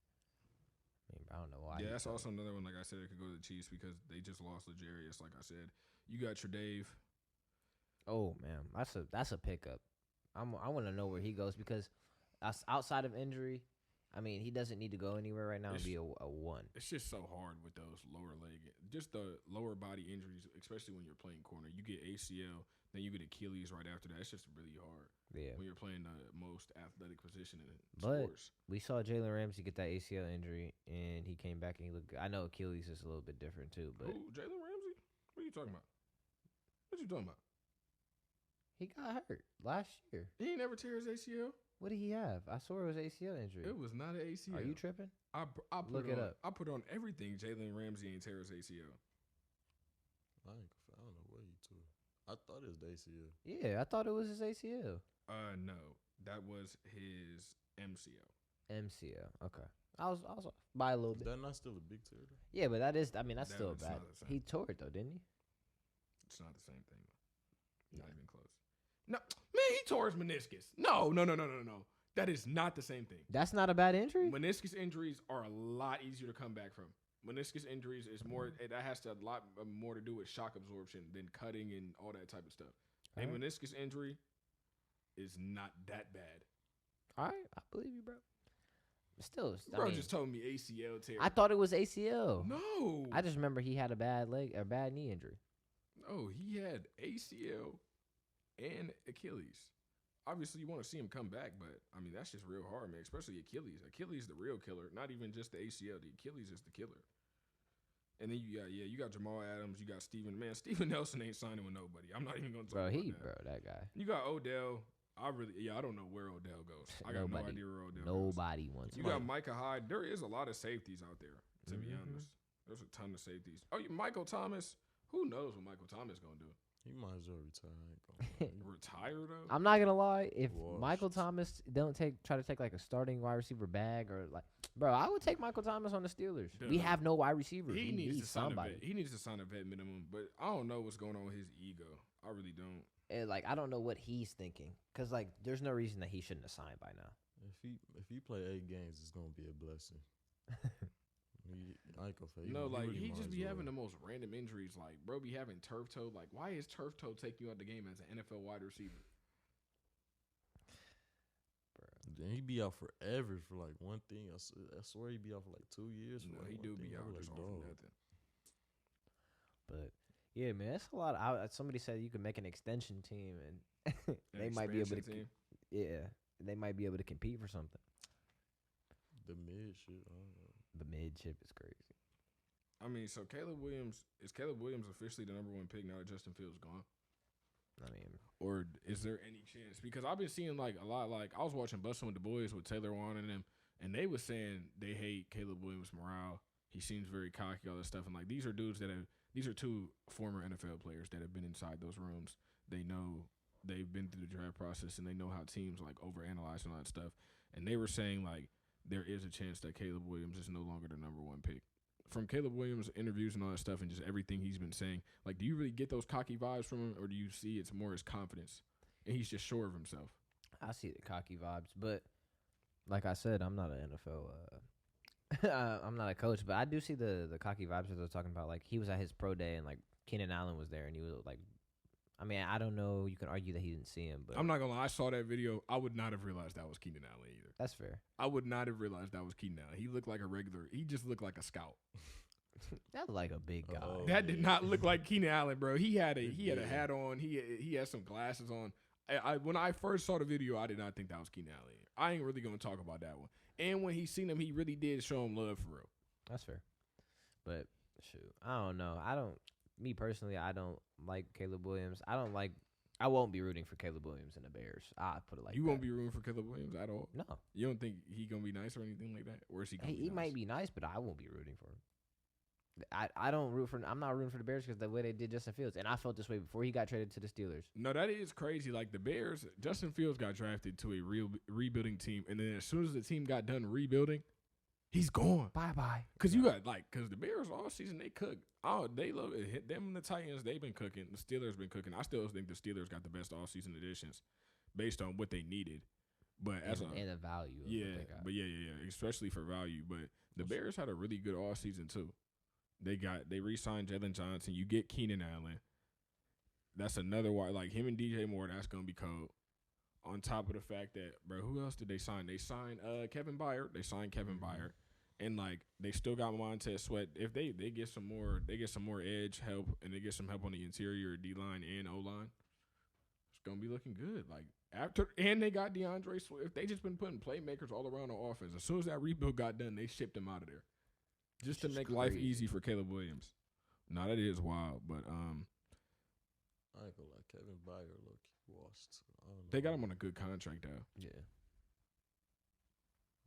I mean, I don't know why. Yeah, that's also another one. Like I said, it could go to the Chiefs because they just lost L'Jarius. Like I said, you got Tredave. Oh man, that's a pickup. I want to know where he goes because outside of injury, I mean, he doesn't need to go anywhere right now and be a one. It's just so hard with those lower leg, just the lower body injuries, especially when you're playing corner. You get ACL, then you get Achilles right after that. It's just really hard. Yeah. When you're playing the most athletic position in But sports. we saw Jalen Ramsey get that ACL injury, and he came back and he looked good. I know Achilles is a little bit different too, but Jalen Ramsey? What are you talking about? What you talking about? He got hurt last year. He ain't never tear his ACL. What did he have? I saw it was ACL injury. It was not an ACL. Are you tripping? I Look it up. I put on everything. Jalen Ramsey ain't tear his ACL. I don't know what he tore. I thought it was the ACL. Yeah, I thought it was his ACL. No, that was his MCL. MCL. Okay, I was off by a little bit. Is that not still a big tear? Yeah, but that is. I mean, that's still bad. He tore it though, didn't he? It's not the same thing. Not even close. No, man, he tore his meniscus. No. That is not the same thing. That's not a bad injury? Meniscus injuries are a lot easier to come back from. Meniscus injuries is more, that has a lot more to do with shock absorption than cutting and all that type of stuff. A meniscus injury is not that bad. All right, I believe you, bro. Still, bro just told me ACL tear. I thought it was ACL. No. I just remember he had a bad knee injury. No, he had ACL and Achilles. Obviously, you want to see him come back, but, I mean, that's just real hard, man, especially Achilles. Achilles the real killer, not even just the ACL. The Achilles is the killer. And then you got Jamal Adams. You got Steven. Man, Steven Nelson ain't signing with nobody. I'm not even going to talk about that. Bro, that guy. You got Odell. I don't know where Odell goes. I got no idea where Odell goes. Nobody wants. You got Micah Hyde. There is a lot of safeties out there. To be honest, there's a ton of safeties. Oh, Michael Thomas. Who knows what Michael Thomas gonna do? He might as well retire. Retire though. I'm not gonna lie. If Michael Thomas don't try to take like a starting wide receiver bag or like, bro, I would take Michael Thomas on the Steelers. Dude, we have no wide receivers. He needs to sign somebody. He needs to sign a vet minimum, but I don't know what's going on with his ego. I really don't. And like, I don't know what he's thinking, cause like, there's no reason that he shouldn't have signed by now. If he play 8 games, it's gonna be a blessing. He just be having the most random injuries. Like, bro, be having turf toe. Like, why is turf toe taking you out the game as an NFL wide receiver? Then he be out forever for like one thing. I swear he be out for like 2 years. No, he do be out just off nothing. But yeah, man, it's a lot. Somebody said you could make an extension team, and they might be able to. They might be able to compete for something. The mid shit, I don't know. The mid chip is crazy. I mean, so Caleb Williams officially the number 1 pick now that Justin Fields gone? I mean, or is there any chance? Because I've been seeing like a lot. Like I was watching Bustin' with the Boys with Taylor Wan and them, and they was saying they hate Caleb Williams' morale. He seems very cocky, all this stuff, and like these are dudes these are 2 former NFL players that have been inside those rooms. They know they've been through the draft process and they know how teams like overanalyze and all that stuff. And they were saying like there is a chance that Caleb Williams is no longer the number 1 pick. From Caleb Williams' interviews and all that stuff and just everything he's been saying, like, do you really get those cocky vibes from him, or do you see it's more his confidence and he's just sure of himself? I see the cocky vibes, but like I said, I'm not an NFL. I'm not a coach, but I do see the cocky vibes that they're talking about. Like, he was at his pro day and like Keenan Allen was there, and he was like, I mean, I don't know. You can argue that he didn't see him, but I'm not gonna lie. I saw that video. I would not have realized that was Keenan Allen either. That's fair. I would not have realized that was Keenan Allen. He looked like a regular. He just looked like a scout. That looked like a big guy. That did not look like Keenan Allen, bro. He had a hat on. He had some glasses on. When I first saw the video, I did not think that was Keenan Allen. I ain't really gonna talk about that one. And when he seen him, he really did show him love for real. That's fair. But shoot, I don't know. Me personally, I don't like Caleb Williams. I won't be rooting for Caleb Williams and the Bears. I put it like that. You won't be rooting for Caleb Williams at all? No. You don't think he going to be nice or anything like that? Or is he going to be He nice? might be nice, but I won't be rooting for him. I'm not rooting for the Bears because the way they did Justin Fields. And I felt this way before he got traded to the Steelers. No, that is crazy. Like the Bears, Justin Fields got drafted to a real rebuilding team. And then as soon as the team got done rebuilding, he's gone. Bye-bye. Because the Bears all season, they cook. Oh, they love it. Hit them and the Titans, they've been cooking. The Steelers been cooking. I still think the Steelers got the best all-season additions based on what they needed. But and the value. especially for value. But the Bears had a really good all-season too. They re-signed Jalen Johnson. You get Keenan Allen. That's another why. Like him and DJ Moore, that's gonna be cold. On top of the fact that, bro, who else did they sign? They signed Kevin Byard. They signed Kevin Byard. And like they still got Montez Sweat. If they get some more edge help and they get some help on the interior D line and O line, it's gonna be looking good. Like and they got DeAndre Swift. They just been putting playmakers all around the offense. As soon as that rebuild got done, they shipped him out of there, just to make life easy for Caleb Williams. Now that is wild, but I ain't gonna lie, Kevin Byard look washed. They got him on a good contract though. Yeah.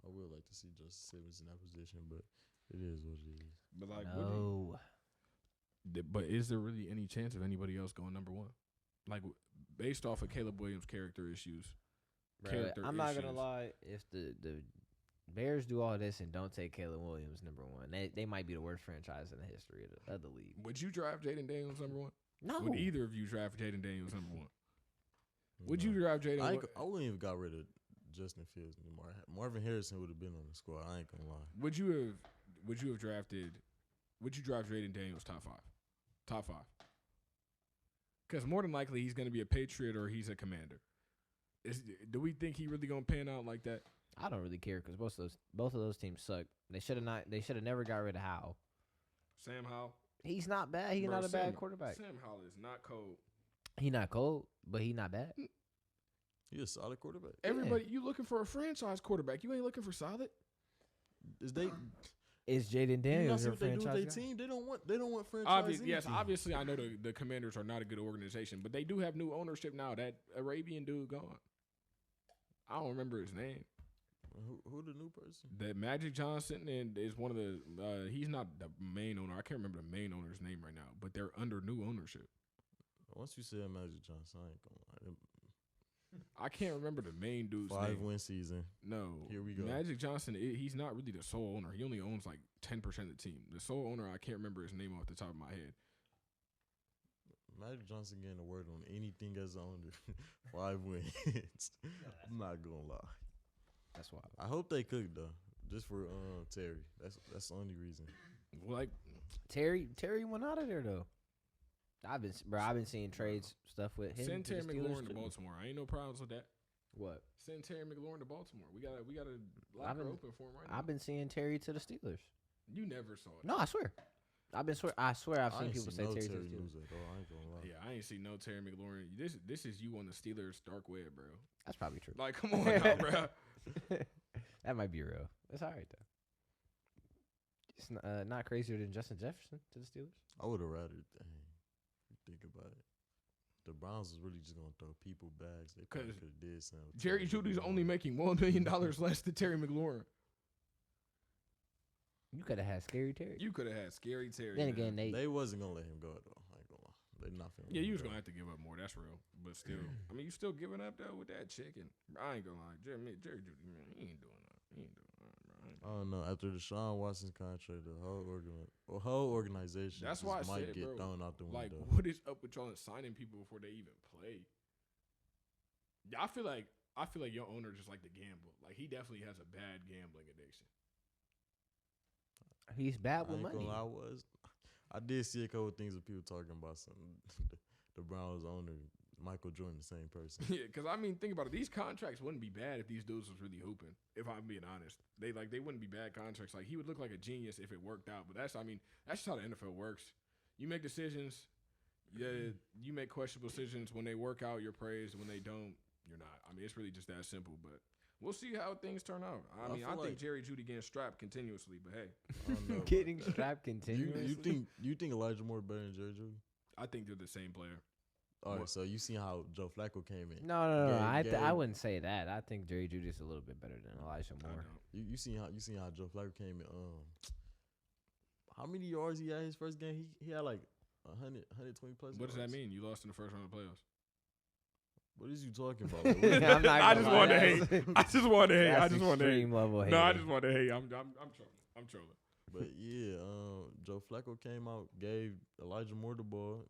I would like to see Justin Simmons in that position, but it is what it is. But like, no. But is there really any chance of anybody else going number 1? Like, based off of Caleb Williams' character issues. I'm not gonna lie. If the Bears do all this and don't take Caleb Williams number 1, they might be the worst franchise in the history of the league. Would you draft Jaden Daniels number 1? No. Would either of you draft Jaden Daniels number 1? Would you draft Jaden? I wouldn't even got rid of Justin Fields anymore. Marvin Harrison would have been on the squad. I ain't gonna lie. Would you draft Jaden Daniels top 5? Top 5. Because more than likely he's gonna be a Patriot or he's a Commander. Do we think he really gonna pan out like that? I don't really care because both of those teams suck. They should have never got rid of Howell. Sam Howell. He's not bad. He's not a bad quarterback. Sam Howell is not cold. He's not cold, but he's not bad. He's a solid quarterback. Everybody, you looking for a franchise quarterback. You ain't looking for solid. Is Jaden Daniels your franchise team? They don't want franchise. Obviously, I know the Commanders are not a good organization, but they do have new ownership now. That Arabian dude gone. I don't remember his name. Who the new person? That Magic Johnson and is one of the. He's not the main owner. I can't remember the main owner's name right now, but they're under new ownership. Once you said Magic Johnson, I ain't gonna lie. I can't remember the main dude's name. 5-win season. No. Here we go. Magic Johnson, he's not really the sole owner. He only owns like 10% of the team. The sole owner, I can't remember his name off the top of my head. Magic Johnson getting a word on anything as under 5 wins. I'm not gonna lie. That's wild. I hope they cook though, just for Terry. That's the only reason. Like Terry went out of there though. I've been seeing trades stuff with him. send to the Terry Steelers, McLaurin to too. Baltimore. I ain't no problems with that. What? Send Terry McLaurin to Baltimore. We got a locker open for him right now. I've been seeing Terry to the Steelers. You never saw it. No, I swear. I swear I've I seen ain't people see say no Terry to Terry the Steelers. news at all. I ain't gonna lie. Yeah, I ain't seen no Terry McLaurin. This is you on the Steelers dark web, bro. That's probably true. Like, come on now, bro. That might be real. It's all right though. It's not crazier than Justin Jefferson to the Steelers. I would have rather. Dang, if you think about it, the Browns was really just gonna throw people bags. They probably 'Cause could have did something. with Jerry Terry Judy's McLaurin. only making $1 million less than Terry McLaurin. You could have had Scary Terry. You could have had Scary Terry. Then man. again, They wasn't gonna let him go though. I ain't gonna lie. They not finna. Yeah, let you him was go. gonna have to give up more. That's real, but still, I mean, you still giving up though with that chicken. I ain't gonna lie, Jerry Judy, man, he ain't doing that. He ain't doing that, bro. I don't know. After Deshaun Watson's contract, the whole organization That's just why I might said, get bro, thrown out the Like, window. what is up with y'all and signing people before they even play? Yeah, I feel like your owner just like to gamble. Like, he definitely has a bad gambling addiction. He's I bad with ain't money. gonna lie, I did see a couple things of people talking about something. The Browns owner, Michael Jordan, the same person. Yeah, because I mean, think about it. These contracts wouldn't be bad if these dudes was really hooping. If I'm being honest, they wouldn't be bad contracts. Like, he would look like a genius if it worked out. But that's just how the NFL works. You make decisions. Yeah, you make questionable decisions. When they work out, you're praised. When they don't, you're not. I mean, it's really just that simple. But we'll see how things turn out. I mean, I feel think like- Jerry Judy getting strapped continuously. But hey, I don't know about Getting that. strapped continuously. You think Elijah Moore better than Jerry Judy? I think they're the same player. All right, What? so you seen how Joe Flacco came in? No. I Game. wouldn't say that. I think Jerry Judy's a little bit better than Elijah I Moore. don't. You seen how Joe Flacco came in? How many yards he had his first game? He had like 120 plus. What does that yards. mean? You lost in the first round of the playoffs. What is you talking about? Like, what- I'm not I gonna just lie, wanted to that's- hate. I just wanted to hate. I that's just wanted to hate. extreme level hate. No, I just wanted to hate. I'm trolling. I'm trolling. But yeah, Joe Flacco came out, gave Elijah Moore the ball.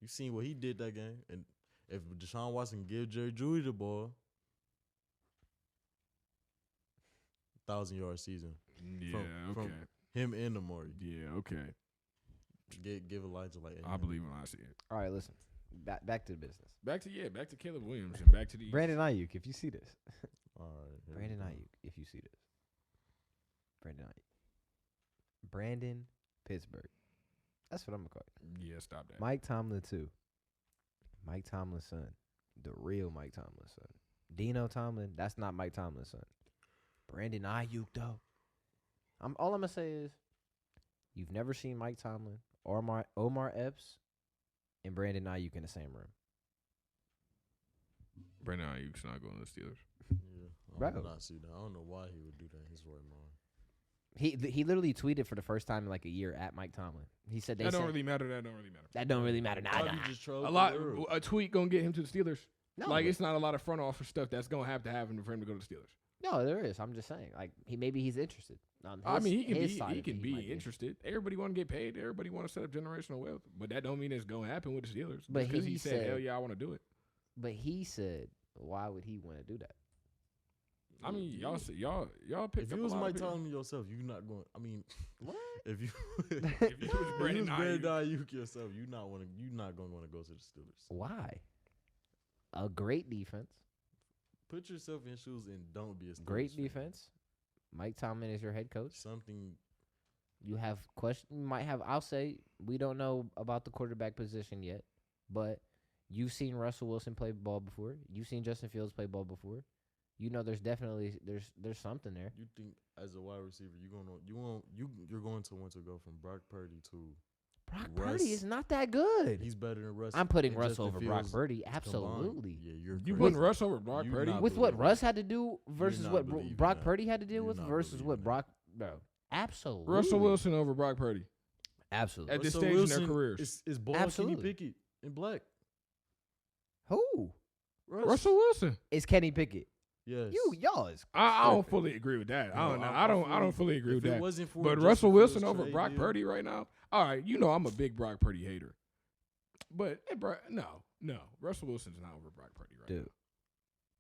You seen what he did that game, and if Deshaun Watson give Jerry Judy the ball, 1,000-yard season. Yeah, from okay. Him and Amari. Yeah, okay. Give Elijah like. I believe when I see it. All right, listen. Back to the business. Back to Caleb Williams and back to the Brandon Ayuk, if you see this. All right, here we Brandon go. Ayuk, if you see this. Brandon Ayuk. Brandon Pittsburgh. That's what I'm gonna call it. Yeah, stop that. Mike Tomlin too. Mike Tomlin's son. The real Mike Tomlin's son. Dino Tomlin, that's not Mike Tomlin's son. Brandon Ayuk though. All I'm gonna say is you've never seen Mike Tomlin or Omar Epps and Brandon Ayuk in the same room. Brandon Ayuk's not going to the Steelers. Yeah, I Bro. did not see that. I don't know why he would do that. His right mind. He literally tweeted for the first time in like a year at Mike Tomlin. He said That don't really matter. That don't really matter. that don't really matter. Nah, Probably nah. just trolled A the lot. world. A tweet gonna get him to the Steelers. No, Like, but- it's not a lot of front office stuff that's gonna have to happen for him to go to the Steelers. No, there is. I'm just saying. Like maybe he's interested. On I his- mean, he his side can of it, be might interested. Everybody want to get paid. Everybody want to set up generational wealth. But that don't mean it's gonna happen with the Steelers. But because he he said, said- "Hell yeah, I want to do it." But he said, why would he want to do that? I mean, y'all picked If up you a was lot Mike of people. Tomlin yourself, you not going. I mean, What? if you If you was Brandon Ayuk, Ayuk yourself, you not gonna want to go to the Steelers. Why? A great defense. Put yourself in shoes and don't be a Steelers Great fan. defense. Mike Tomlin is your head coach. Something. You have question. You might have. I'll say we don't know about the quarterback position yet, but you've seen Russell Wilson play ball before. You've seen Justin Fields play ball before. You know, there's definitely there's something there. You think as a wide receiver, you're going to want to go from Brock Purdy to Brock Russ, Purdy is not that good. He's better than Russ. I'm putting and Russell Justin over Brock Fields Purdy. combined. Absolutely. Yeah, you're You crazy. putting Russ over Brock You Purdy? not With what believing Russ that. had to do versus not what believing Brock that. Purdy had to deal You're with not versus believing what that. Brock. Bro, absolutely. Russell Wilson over Brock Purdy Absolutely. at this Russell stage in Wilson their careers. is ball Absolutely. Kenny Pickett in black. Who Russell Wilson. is Kenny Pickett? Yes. Y'all is. I don't fully agree with that. I don't know. I don't fully agree with If it that. wasn't for But Justin Russell Fields Wilson over trade Brock deal, Purdy right now. All right, you know I'm a big Brock Purdy hater. But no, Russell Wilson's not over Brock Purdy right Dude.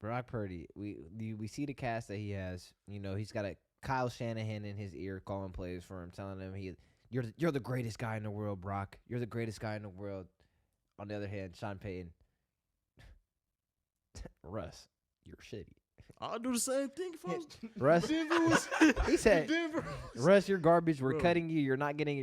Brock Purdy, we see the cast that he has. You know, he's got a Kyle Shanahan in his ear calling plays for him, telling him you're the greatest guy in the world, Brock. You're the greatest guy in the world. On the other hand, Sean Payton, Russ, you're shitty. I'll do the same thing if I was Russ, Denver was he said, Denver. Russ, you're garbage. We're Bro. cutting you. You're not getting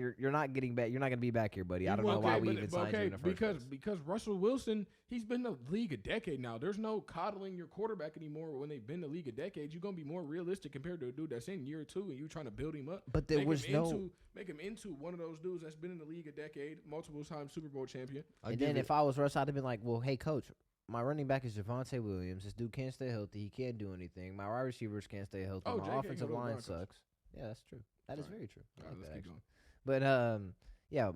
back. You're not gonna be back here, buddy. I don't know why we even signed you in the first place. Because Russell Wilson, he's been in the league a decade now. There's no coddling your quarterback anymore. When they've been in the league a decade, you're gonna be more realistic compared to a dude that's in year 2 and you trying to build him up. But there was make him into one of those dudes that's been in the league a decade, multiple time Super Bowl champion. And then if I was Russ, I'd have been like, well, hey, coach, my running back is Javonte Williams. This dude can't stay healthy. He can't do anything. My wide receivers can't stay healthy. Oh, My JK offensive go to line Broncos. sucks. Yeah, that's true. That is All right. very true. I All right, like let's that, keep actually. going.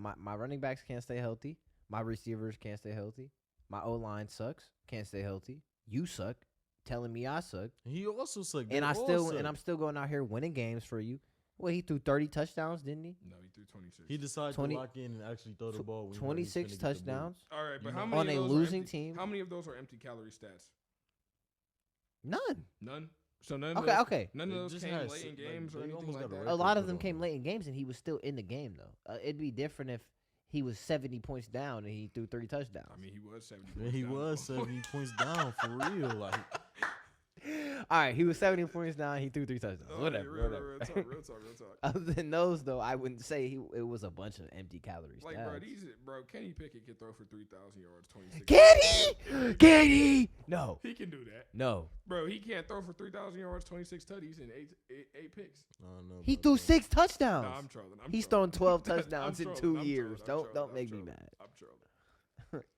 But yeah, my running backs can't stay healthy. My receivers can't stay healthy. My O line sucks. Can't stay healthy. You suck. Telling me I suck. he also sucked. And I'm still going out here winning games for you. Well, he threw 30 touchdowns, didn't he? No, he threw 26. He decided 20 to lock in and actually throw the ball. When he 26 was finna get the ball. touchdowns. All right, but You how know- many On of a those are losing empty- team? How many of those are empty calorie stats? None. None. So none. Okay, of those, okay. None of They those just came had late in like, games they or anything almost like got a that. record. A lot of put them on came him. late in games, and he was still in the game, though. It'd be different if he was 70 points down and he threw 30 touchdowns. I mean, he was 70. Yeah, he down. was 70 points down for real. Like All right, he was 70 points down. He threw 3 touchdowns. Oh, Whatever. Real talk. Real talk. Other than those, though, I wouldn't say it was a bunch of empty calories. Like, bro, Kenny Pickett can throw for 3,000 yards, 26. Can he? No. He can do that. No. Bro, he can't throw for 3,000 yards, 26 tutties, and eight picks. I don't know He about threw that. 6 touchdowns. Nah, I'm trolling. He's trolling. thrown 12 touchdowns I'm in trolling, 2 I'm years. trolling, Don't I'm make me trolling, mad. I'm trolling.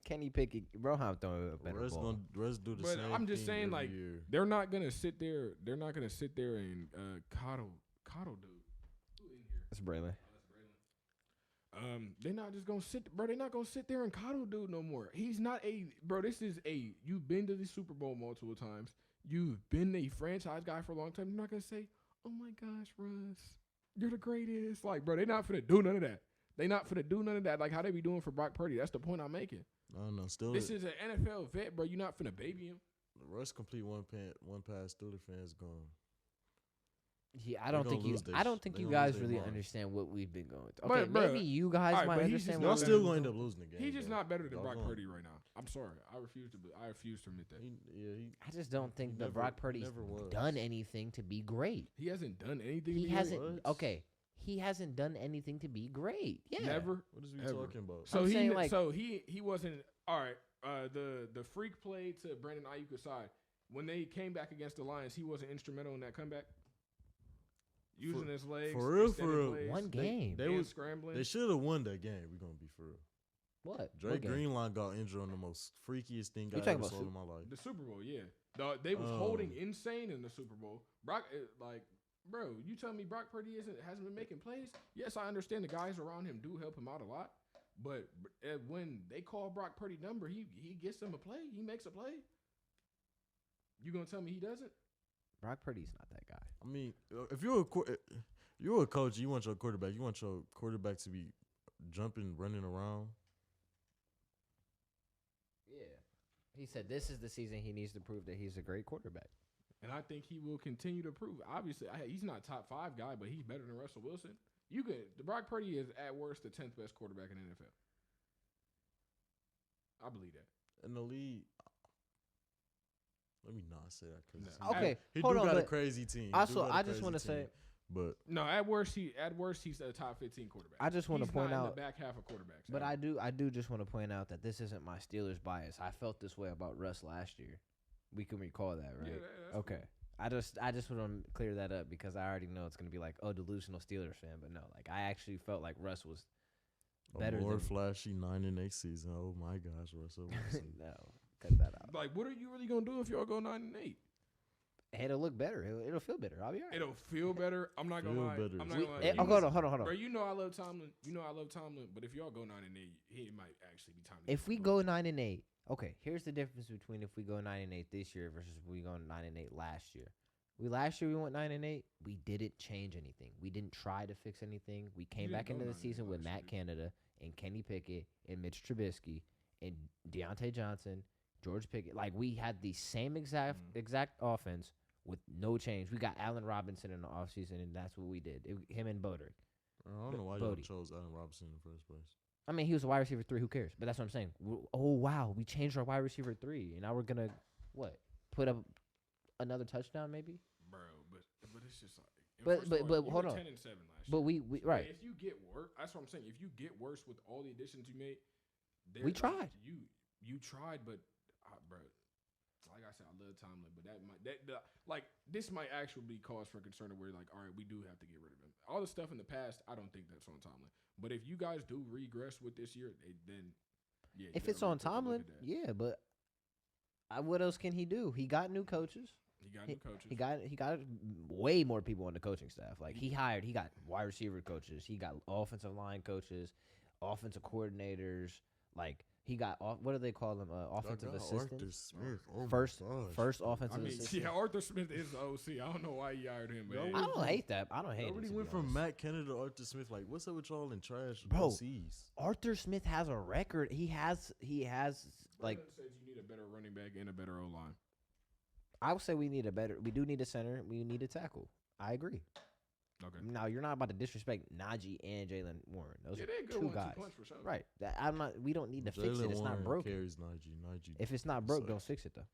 Kenny Pickett, Broham throwing a better ball. Russ do the But same I'm just thing saying, every like, year. they're not gonna sit there. They're not gonna sit there and coddle dude. Who in here? That's Braylon. They're not just gonna sit, bro. They're not gonna sit there and coddle dude no more. He's not bro. This is you've been to the Super Bowl multiple times. You've been a franchise guy for a long time. You're not gonna say, "Oh my gosh, Russ, you're the greatest." Like, bro, they're not finna do none of that. They not finna do none of that. Like how they be doing for Brock Purdy. That's the point I'm making. I don't know. Still, This is an NFL vet, bro. You're not finna baby him. Russ complete one pass through the fans gone. Yeah, I They don't gonna think you. lose their I don't sh- think they you gonna lose guys their really mind. understand what we've been going through. But, Okay, bro, maybe you guys alright, might but he's just understand. not Y'all what still we've gonna been end up going losing the game. He's just though. not better than Y'all Brock gonna- Purdy right now. I'm sorry. I refuse to admit that. He I just don't think he that never- Brock he Purdy's never was. done anything to be great. He hasn't done anything. to He be hasn't. great. What? Okay, he hasn't done anything to be great. Yeah, Never. What is we Ever. talking about? So I'm saying, like- he wasn't all right. The freak play to Brandon Ayuk aside, when they came back against the Lions, he wasn't instrumental in that comeback. Using his legs, for real, extended for real. plays, One game. They and was scrambling. they should have won that game. We're gonna be for real. What? Drake What game? Greenlawn got injured on the most freakiest thing I talking ever about saw in my life. The Super Bowl, yeah. They was holding insane in the Super Bowl. Brock, bro, you tell me Brock Purdy hasn't been making plays? Yes, I understand the guys around him do help him out a lot, but when they call Brock Purdy number, he gets them a play. He makes a play. You gonna tell me he doesn't? Brock Purdy's not that guy. I mean, if you're a coach, you want your quarterback to be jumping, running around. Yeah. He said this is the season he needs to prove that he's a great quarterback. And I think he will continue to prove. Obviously, he's not top 5 guy, but he's better than Russell Wilson. The Brock Purdy is at worst the 10th best quarterback in the NFL. I believe that. In the league, let me not say that because No. Okay, he hold do on. got a But crazy team. He also, do got a I just crazy want to team. say, but No, at worst he's a top 15 quarterback. I just want to He's point not in out, the back half of quarterbacks. but I do just want to point out that this isn't my Steelers bias. I felt this way about Russ last year. We can recall that, right? Yeah, that's Okay. I just want to clear that up because I already know it's gonna be like, oh, delusional Steelers fan, but no, like I actually felt like Russ was Better more than flashy 9-8 season. Oh my gosh, Russell Wilson. no, cut that out. Like, what are you really gonna do if y'all go 9-8? It'll look better. It'll feel better. I'll be all right. It'll feel better. I'm not gonna Feel lie. better. I'm not We, gonna lie. eh, You oh, know- hold on. Bro, you know I love Tomlin. You know I love Tomlin. But if y'all go 9-8, it might actually be time. To If get we the go 9-8, okay. Here's the difference between if we go 9-8 this year versus if we go 9-8 last year. Last year we went 9-8. We didn't change anything. We didn't try to fix anything. We came didn't back go into the 9-8 season with last Matt year. Canada and Kenny Pickett and Mitch Trubisky and Deontay Johnson, George Pickett. Like we had the same exact offense with no change. We got Allen Robinson in the offseason, and that's what we did. Him and Boderick. I don't know why y'all Bodie. chose Allen Robinson in the first place. I mean, he was a wide receiver 3. Who cares? But that's what I'm saying. Oh, wow. We changed our wide receiver 3, and now we're going to, put up another touchdown maybe? bro. But it's just like. But- first of but all, you hold were on. 10-7 last year. But we right. If you get worse, that's what I'm saying. If you get worse with all the additions you made, We tried. You tried, but bro. Like I said, I love Tomlin, but this might actually be cause for concern of where like, all right, we do have to get rid of him. All the stuff in the past, I don't think that's on Tomlin. But if you guys do regress with this year, then yeah. If it's on Tomlin, yeah, but what else can he do? He got new coaches. he got new coaches. He got way more people on the coaching staff. Like he got wide receiver coaches. He got offensive line coaches, offensive coordinators. Like he got what do they call them? Offensive Arthur assistants. Smith. Oh my First gosh. offensive I mean, assistant. yeah, Arthur Smith is the OC. I don't know why he hired him, man. I don't hate that. I don't hate it. Nobody to went be from honest. Matt Canada to Arthur Smith. Like, what's up with y'all in trash Bro. OCs? Arthur Smith has a record. He has like says you need a better running back and a better O line. I would say we do need a center. We need a tackle. I agree. Okay. Now you're not about to disrespect Najee and Jalen Warren. Those Yeah, are they're good two 1-2 guys. punch for sure. Right. I'm not. We don't need to fix it. Jalen It's Warren not broken. carries Najee. If it's not broke, sucks. don't fix it though.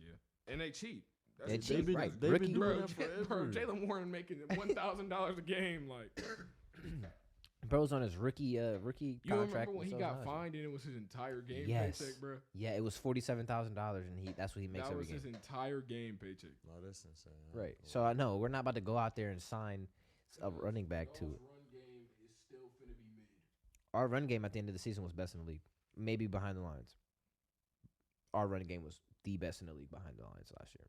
Yeah, and they cheat. They the cheat, thing. right. They've Rookie- been doing Bro, that forever. bro, Jalen Warren making $1,000 a game. Like, Bro's on his rookie you contract. remember when he so got Najee. fined and it was his entire game Yes. paycheck, bro? Yeah, it was $47,000, and that's what he makes That every was game. his entire game paycheck. No, that's insane. Right. So I know we're not about to go out there and sign a running back to it. Run game is still finna be mid. Our run game at the end of the season was best in the league, maybe behind the lines. Our running game was the best in the league behind the lines last year.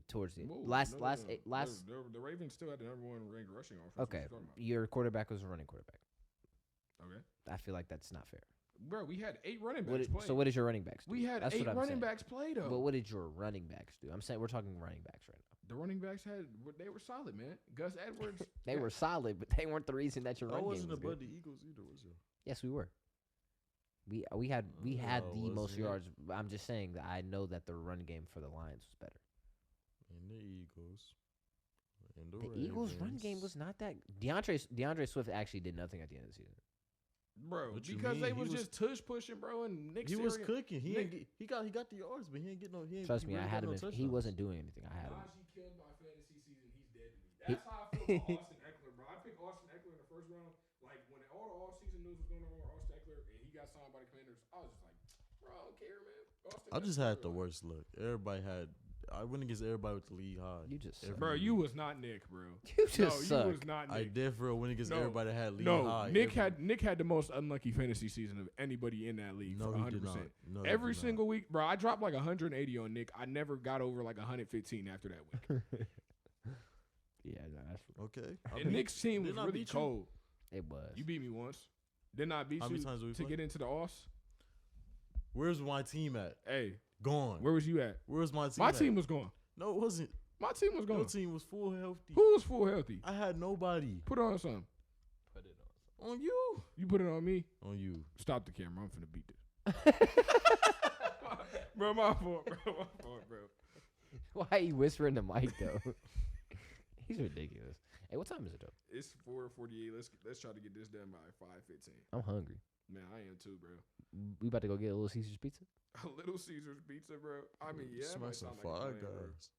Towards the end. The Ravens still had the number one ranked rushing offense. Okay, What you talking about? your quarterback was a running quarterback. Okay, I feel like that's not fair. bro, we had 8 running backs play. So what did your running backs do? We had That's 8 what I'm running saying. backs play though. But what did your running backs do? I'm saying we're talking running backs right now. The running backs they were solid, man. Gus Edwards, They were solid, but they weren't the reason that your I run game wasn't was above good. the Eagles either, was you? Yes, we were. We had No, the most wasn't it? yards. I'm just saying that I know that the run game for the Lions was better. And the Eagles. And The Eagles' run game was not that. DeAndre Swift actually did nothing at the end of the season. bro, What you because mean? they He was was- just tush pushing, bro, and Nick He was Sirianni- cooking. He Nick- ain't get, he got the yards, but he ain't get no. He ain't, Trust he me, I really had got him. no He touchdowns. wasn't doing anything. I had him. Najee killed my fantasy season. He's dead to me. That's how I feel about Austin Eckler, bro. I picked Austin Eckler in the first round. Like when all the off-season news was going on with Austin Eckler and he got signed by the Commanders, I was just like, bro, I don't care, man. Austin I just Eckler, had the like- worst luck. Everybody had. I went against everybody with the league high. You just suck. Bro, you was not Nick, bro. You just no, suck. you was not Nick. I did for win against No, everybody that had league No, high. Nick had the most unlucky fantasy season of anybody in that league. No, for he 100%. did not. No, he Every did not. single week, bro. I dropped like 180 on Nick. I never got over like 115 after that week. Yeah, no, that's Okay. And Nick's team was didn't I really beat you? cold. it was. You beat me once. Didn't I beat How you many times did we to play? get into the offs? Where's my team at? Hey, Gone. where was you at? Where's my team? My at? team was gone. No, it wasn't. My team was Your gone. team was full healthy. Who was full healthy? I had nobody. Put on something. Put it on. On you. You put it on me. On you. Stop the camera. I'm finna beat this. Bro, my fault, bro. My fault, bro. Why are you whispering the mic though? He's ridiculous. Hey, what time is it though? It's 4:48. Let's try to get this done by 5:15. I'm hungry. Man, I am too, bro. We about to go get a Little Caesars pizza. A Little Caesars pizza, bro. I mean, yeah, that Smell might some sound like a Five plan, bro. Guys.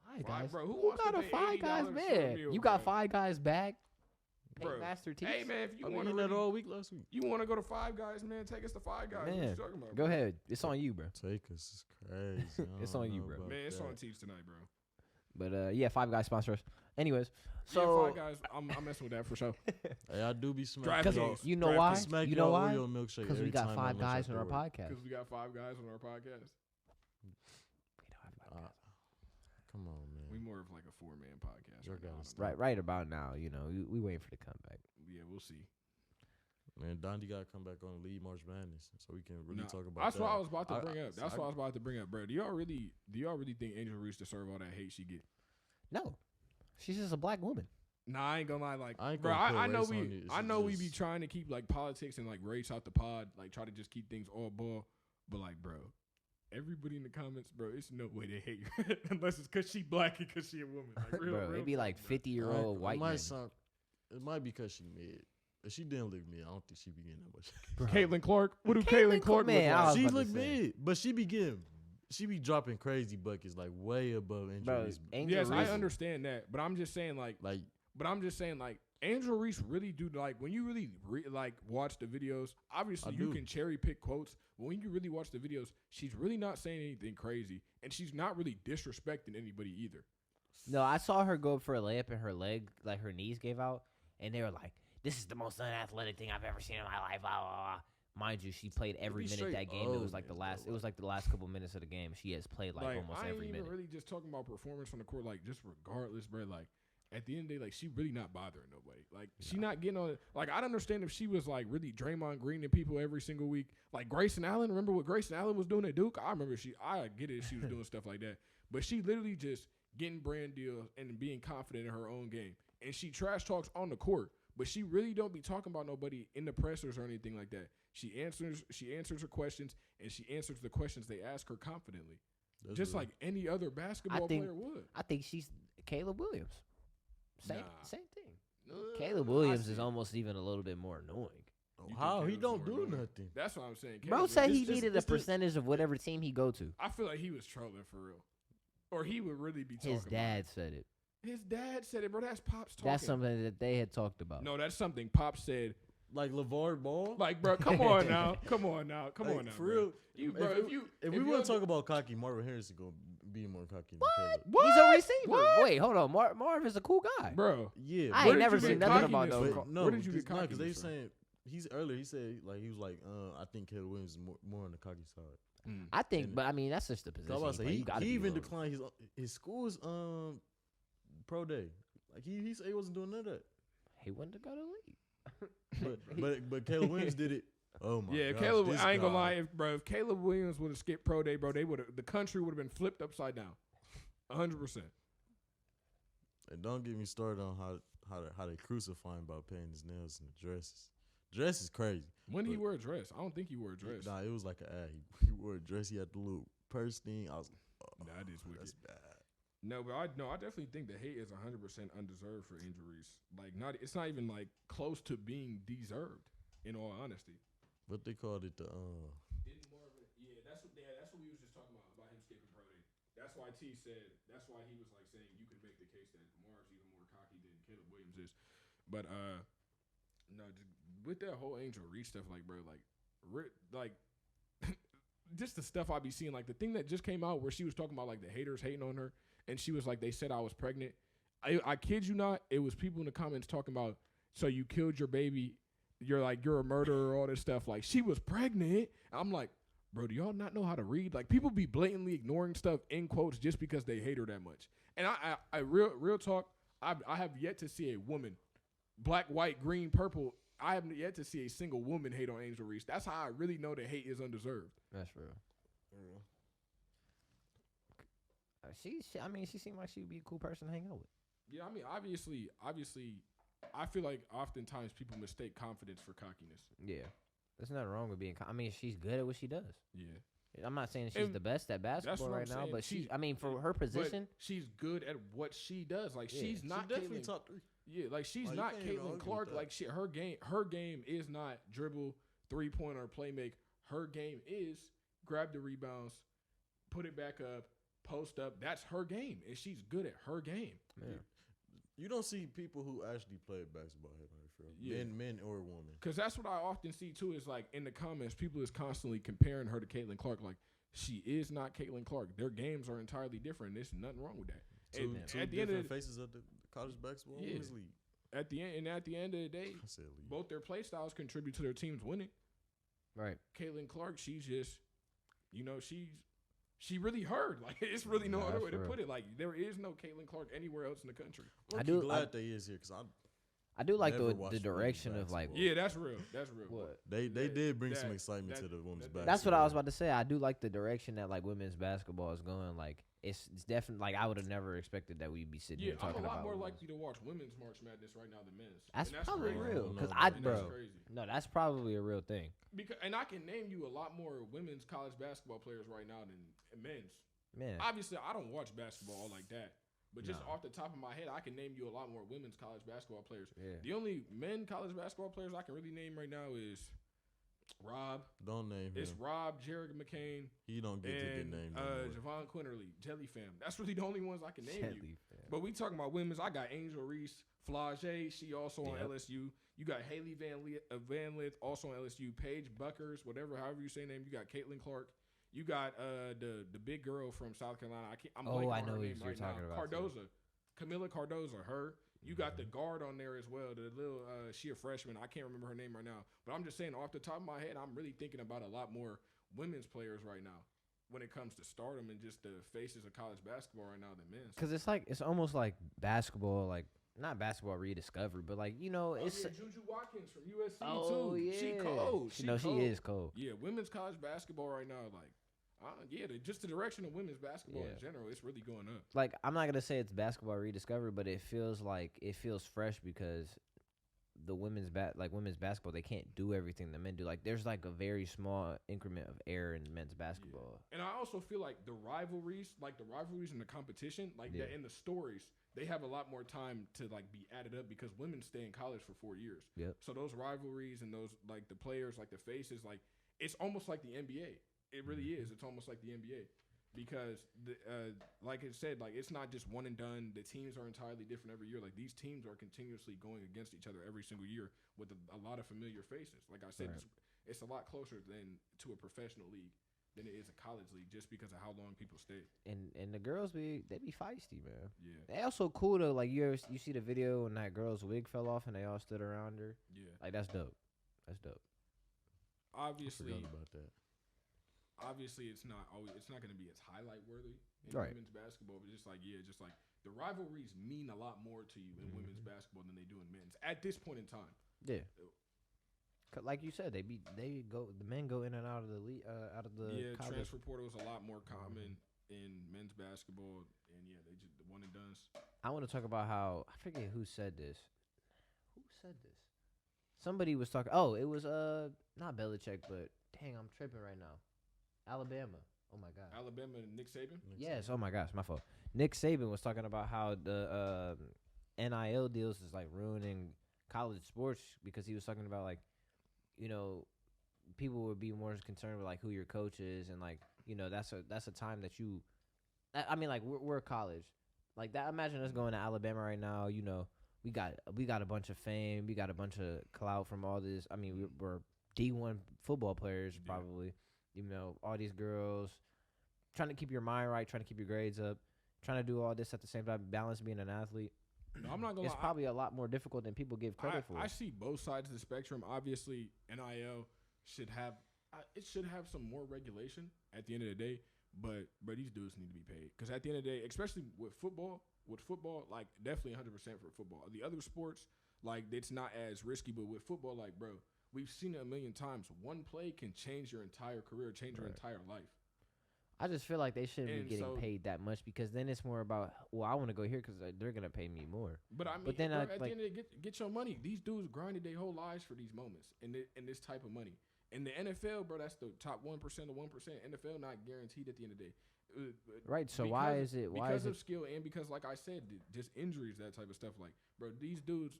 Five Five, Guys, bro. Who Who wants to got a pay Five Guys $80 for a man? meal, You got bro? Five Guys bag. Pay Bro. Master Teeth. Hey, man, if you I've want been to eating that all week last week. you want to go to Five Guys, man, take us to Five Guys. What Man, you talking about? Go bro? ahead. It's on you, bro. Take us. It's crazy. I It's don't on you, know bro. about Man, it's that. on Teach tonight, bro. But yeah, Five Guys sponsor us. Anyways, Yeah, so Five Guys, I'm messing with that for sure. Hey, I do be Drive smacking. games. you know Drive why? games. Smack You know y'all why? Oreo milkshake Because we every got time I Five lunch Guys after on our work. podcast. Because we got Five Guys on our podcast. Come on, man. We more of like a 4-man podcast. Y'all Right, now. gotta I don't stop. know. Right about now, you know, we waiting for the comeback. Yeah, we'll see. Man, Dondi got to come back on the lead March Madness so we can really No, talk about that's that. what I was about to I- bring up. That's what I was about to bring up, bro. Do y'all really think Angel Reese deserve all that hate she get? No, she's just a black woman. Nah, I ain't gonna lie. Like, I ain't bro, gonna put I know race on we, it. It's I know we be just- trying to keep like politics and like race out the pod, like try to just keep things all ball. But like, bro, everybody in the comments, bro, it's no way they hate her unless it's because she black and because she a woman. Like, real, Bro, real it'd be talk, like bro. 50-year-old white men. It might be because she mid. If she didn't look mid, I don't think she be getting that much. Bro. Caitlin Clark. What do Caitlin Caitlin Clark man, look I like? was She about to look say. mid, but she be dropping crazy buckets like way above Bro, injuries. Angel Yes, I Reese- understand that, but I'm just saying like, Angel Reese really do like when you really like watch the videos. Obviously, I you do. can cherry pick quotes, but when you really watch the videos, she's really not saying anything crazy, and she's not really disrespecting anybody either. No, I saw her go for a layup and her leg, like her knees gave out, and they were like, "This is the most unathletic thing I've ever seen in my life." Blah, blah, blah. Mind you, she played every be minute straight that game. It was like the ugly, last. bro. It was like the last couple minutes of the game. She has played like almost I ain't every even minute. really just talking about performance on the court. Like just regardless, bro. Like at the end of the day, like she really not bothering nobody. Like she not getting on. Like I'd understand if she was like really Draymond Green and people every single week. Like Grayson Allen. Remember what Grayson Allen was doing at Duke? I remember I get it if she was doing stuff like that. But she literally just getting brand deals and being confident in her own game. And she trash talks on the court. But she really don't be talking about nobody in the pressers or anything like that. She answers her questions, and she answers the questions they ask her confidently. That's Just real. like any other basketball think- player would. I think she's Caleb Williams. Same Nah. thing. Caleb Williams I is see. almost even a little bit more annoying. Oh, You how think he Caleb's don't more do annoying? nothing. That's what I'm saying. Bro Caleb- said it's he just- needed a it's just- percentage of whatever team he go to. I feel like he was trolling for real. Or he would really be talking His dad said it. about it. His dad said it, bro. That's Pop's talking. That's something that they had talked about. No, that's something Pop said. Like LeVar Ball. Like, bro, come on now. Come on now. Come Like, on now. for bro. real. You, bro, If we want to talk about cocky, Marvin Harrison gonna be more cocky than Caleb. what? He's a receiver. What? Wait, hold on. Marv is a cool guy. Bro, Yeah, I but- ain't never you seen get nothing about cockiness no. from? no, Where did you get because they cockiness from? saying he said he was like I think Caleb Williams is more on the cocky side. I think, And- but I mean that's just the So position. I was about to say play. You gotta he be even low. declined his school's pro day. Like he said he wasn't doing none of that. He wanted to go to the league. But Caleb Williams did it. Oh my yeah, gosh, Caleb. this I ain't gonna guy. lie, if Caleb Williams would have skipped pro day, bro, the country would have been flipped upside down, 100%. And don't get me started on how they crucify him about painting his nails and the dresses. Dress is crazy. When did he But- wear a dress? I don't think he wore a dress. Nah, it was like an ad. He wore a dress. He had the little purse thing. I was like, oh, That is wicked. that's bad. No, but I definitely think the hate is 100% undeserved for injuries. Like, it's not even like close to being deserved. In all honesty. What they called it, Didn't Marvin? Yeah, that's what we was just talking about him skipping pro day. That's why T said. That's why he was like saying you could make the case that Marv's even more cocky than Caleb Williams is. But no, with that whole Angel Reese stuff, like bro, like just the stuff I be seeing, like the thing that just came out where she was talking about like the haters hating on her, and she was like, they said I was pregnant. I kid you not, it was people in the comments talking about, so you killed your baby. You're a murderer, all this stuff. Like, she was pregnant. I'm like, bro, do y'all not know how to read? Like, people be blatantly ignoring stuff in quotes just because they hate her that much. And I real talk, I have yet to see a woman, black, white, green, purple. I have yet to see a single woman hate on Angel Reese. That's how I really know that hate is undeserved. That's real. I mean, she seemed like she would be a cool person to hang out with. Yeah, I mean, obviously, I feel like oftentimes people mistake confidence for cockiness. Yeah, there's nothing wrong with being. I mean, she's good at what she does. Yeah. I'm not saying she's And the best at basketball what I'm right now, saying. but She's- I mean, for her position, But she's good at what she does. Like, Yeah. she's not She definitely Caitlin- top 3. Yeah, like she's Like, you not can't even Caitlin argue Clark. with that. Like her game is not dribble, 3-pointer, play make. Her game is grab the rebounds, put it back up, post up. That's her game, and she's good at her game. yeah. You don't see people who actually play basketball here, like, for Yeah. men or women. Because that's what I often see too. Is like in the comments, people is constantly comparing her to Caitlin Clark. Like, she is not Caitlin Clark. Their games are entirely different. There's nothing wrong with that. Two at the end of different faces of the college basketball women's league. At the end of the day, I said league. both their play styles contribute to their teams winning. Right. Caitlin Clark, she's just, she really her. Like, it's really no other way to put it. Like, there is no Caitlin Clark anywhere else in the country. I'm glad they is here because I do like the direction of like. Yeah, that's real. That's real. What? They did bring some excitement to the women's basketball. That's what I was about to say. I do like the direction that like women's basketball is going. Like it's definitely like I would have never expected that we'd be sitting here talking about. I'm a lot more likely to watch women's March Madness right now than men's. That's probably crazy. real because that's crazy. No, that's probably a real thing. And I can name you a lot more women's college basketball players right now than men's. Man, obviously I don't watch basketball like that. But just off the top of my head, I can name you a lot more women's college basketball players. Yeah. The only men college basketball players I can really name right now is Rob. Don't name him. It's Rob, Jared McCain. He don't get to get named. Javon Quinterly, Jelly Fam. That's really the only ones I can name you. But we talking about women's. I got Angel Reese, Flacco. She also on LSU. You got Haley Van Lith, also on LSU. Paige Buckers, however you say her name. You got Caitlin Clark. You got the big girl from South Carolina. I'm blanking on her name right now. Cardoza, Camila Cardoza. Her. You got the guard on there as well. The little she a freshman. I can't remember her name right now. But I'm just saying, off the top of my head, I'm really thinking about a lot more women's players right now when it comes to stardom and just the faces of college basketball right now than men's. Because it's almost like basketball, like not basketball rediscovered, but like it's Juju Watkins from USC too. Yeah. She cold. She is cold. Yeah, women's college basketball right now, like. Just the direction of women's basketball in general, it's really going up. Like, I'm not gonna say it's basketball rediscovered, but it feels fresh because the women's basketball, they can't do everything the men do. Like, there's like a very small increment of error in men's basketball. Yeah. And I also feel like the rivalries in the competition, that in the stories, they have a lot more time to like be added up because women stay in college for 4 years. Yep. So those rivalries and those like the players, like the faces, like it's almost like the NBA. It really is. It's almost like the NBA because, like I said, like it's not just one and done. The teams are entirely different every year. Like these teams are continuously going against each other every single year with a lot of familiar faces. Like I said, it's a lot closer than to a professional league than it is a college league just because of how long people stay. And the girls they be feisty, man. Yeah. They also cool though. Like you see the video when that girl's wig fell off and they all stood around her. Yeah. Like that's dope. That's dope. Obviously. I forgot about that. Obviously, it's not going to be as highlight worthy in women's basketball, but just like the rivalries mean a lot more to you in women's basketball than they do in men's at this point in time. Yeah, like you said, the men go in and out of the league, out of the college. Transfer portal is a lot more common in men's basketball, and they just the one and dones. I want to talk about how I forget who said this. Who said this? Somebody was talking. Oh, it was not Belichick, but dang, I'm tripping right now. Alabama. Oh my God. Alabama and Nick Saban? Yes. Oh my gosh, my fault. Nick Saban was talking about how the NIL deals is like ruining college sports because he was talking about like, people would be more concerned with like who your coach is and like, that's a time that you. I mean, like we're college, like that. Imagine us going to Alabama right now. We got a bunch of fame. We got a bunch of clout from all this. I mean, we're D1 football players probably. All these girls trying to keep your mind right, trying to keep your grades up, trying to do all this at the same time, balance being an athlete. No, I'm not gonna It's probably a lot more difficult than people give credit for. I see both sides of the spectrum. Obviously, NIL should have some more regulation at the end of the day, but these dudes need to be paid because at the end of the day, especially with football, like definitely 100% for football. The other sports, like it's not as risky, but with football, like bro. We've seen it a million times. One play can change your entire career, change your entire life. I just feel like they shouldn't be getting paid that much because then it's more about, I want to go here because they're going to pay me more. But I mean, then at the end of the day, get your money. These dudes grinded their whole lives for these moments and this type of money. In the NFL, bro, that's the top 1% of 1%. NFL not guaranteed at the end of the day. Right, so why is it? Because of skill and because, like I said, just injuries, that type of stuff. Like, bro, these dudes,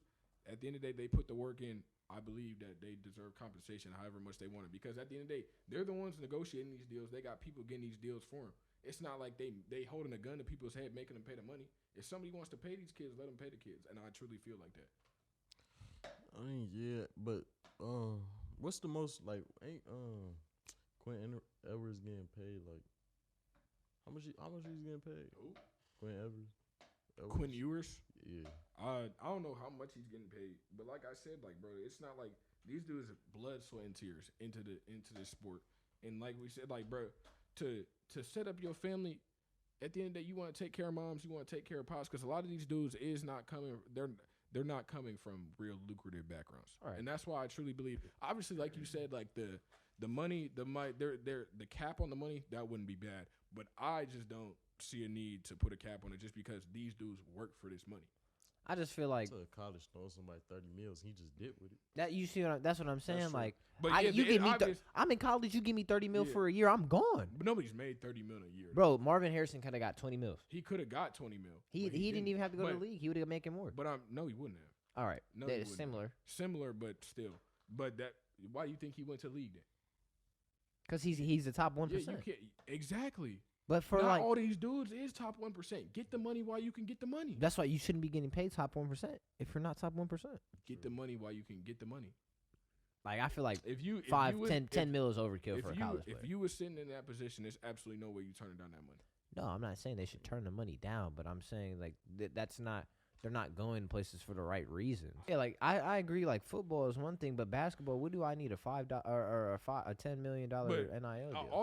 at the end of the day, they put the work in. I believe that they deserve compensation however much they want it because at the end of the day, they're the ones negotiating these deals. They got people getting these deals for them. It's not like they holding a gun to people's head making them pay the money. If somebody wants to pay these kids, let them pay the kids. And I truly feel like that. I mean, yeah, but what's the most like ain't Quentin Edwards getting paid like how much he's getting paid? Who? Quentin Edwards. Quinn Ewers. Yeah. I don't know how much he's getting paid, but like I said, like bro, it's not like these dudes are blood, sweat, and tears into the sport, and like we said, like bro, to set up your family. At the end of the day, you want to take care of moms, you want to take care of pops, because a lot of these dudes is not coming. They're not coming from real lucrative backgrounds, Right. and that's why I truly believe. Obviously, like you said, like the money, the cap on the money that wouldn't be bad, but I just don't see a need to put a cap on it just because these dudes work for this money. I just feel like To a college throwing somebody 30 mils, he just did with it. that. You see, that's what I'm saying. true. Like, But you give me. I'm in college. You give me 30 mil Yeah. for a year. I'm gone, But nobody's made 30 mil a year, bro. Marvin Harrison could have got 20 mils. He could have got 20 mil. He but didn't even have to go to But- the league. He would have making more. But no, he wouldn't have. All right, No, that he is wouldn't. similar Similar, but still. But why do you think he went to the league then? because he's the top 1%. Yeah, you can't exactly. But for Not like, all these dudes is top 1%. Get the money while you can get the money. that's why you shouldn't be getting paid top 1% if you're not top 1%. Get the money while you can get the money. Like, I feel like If you 10 mil is overkill for a college player. If you were sitting in that position, there's absolutely no way you turning down that money. No, I'm not saying they should turn the money down, but I'm saying like that's not. They're not going places for the right reasons. Yeah, like I agree. Like football is one thing, but basketball, what do I need a a $10 million NIL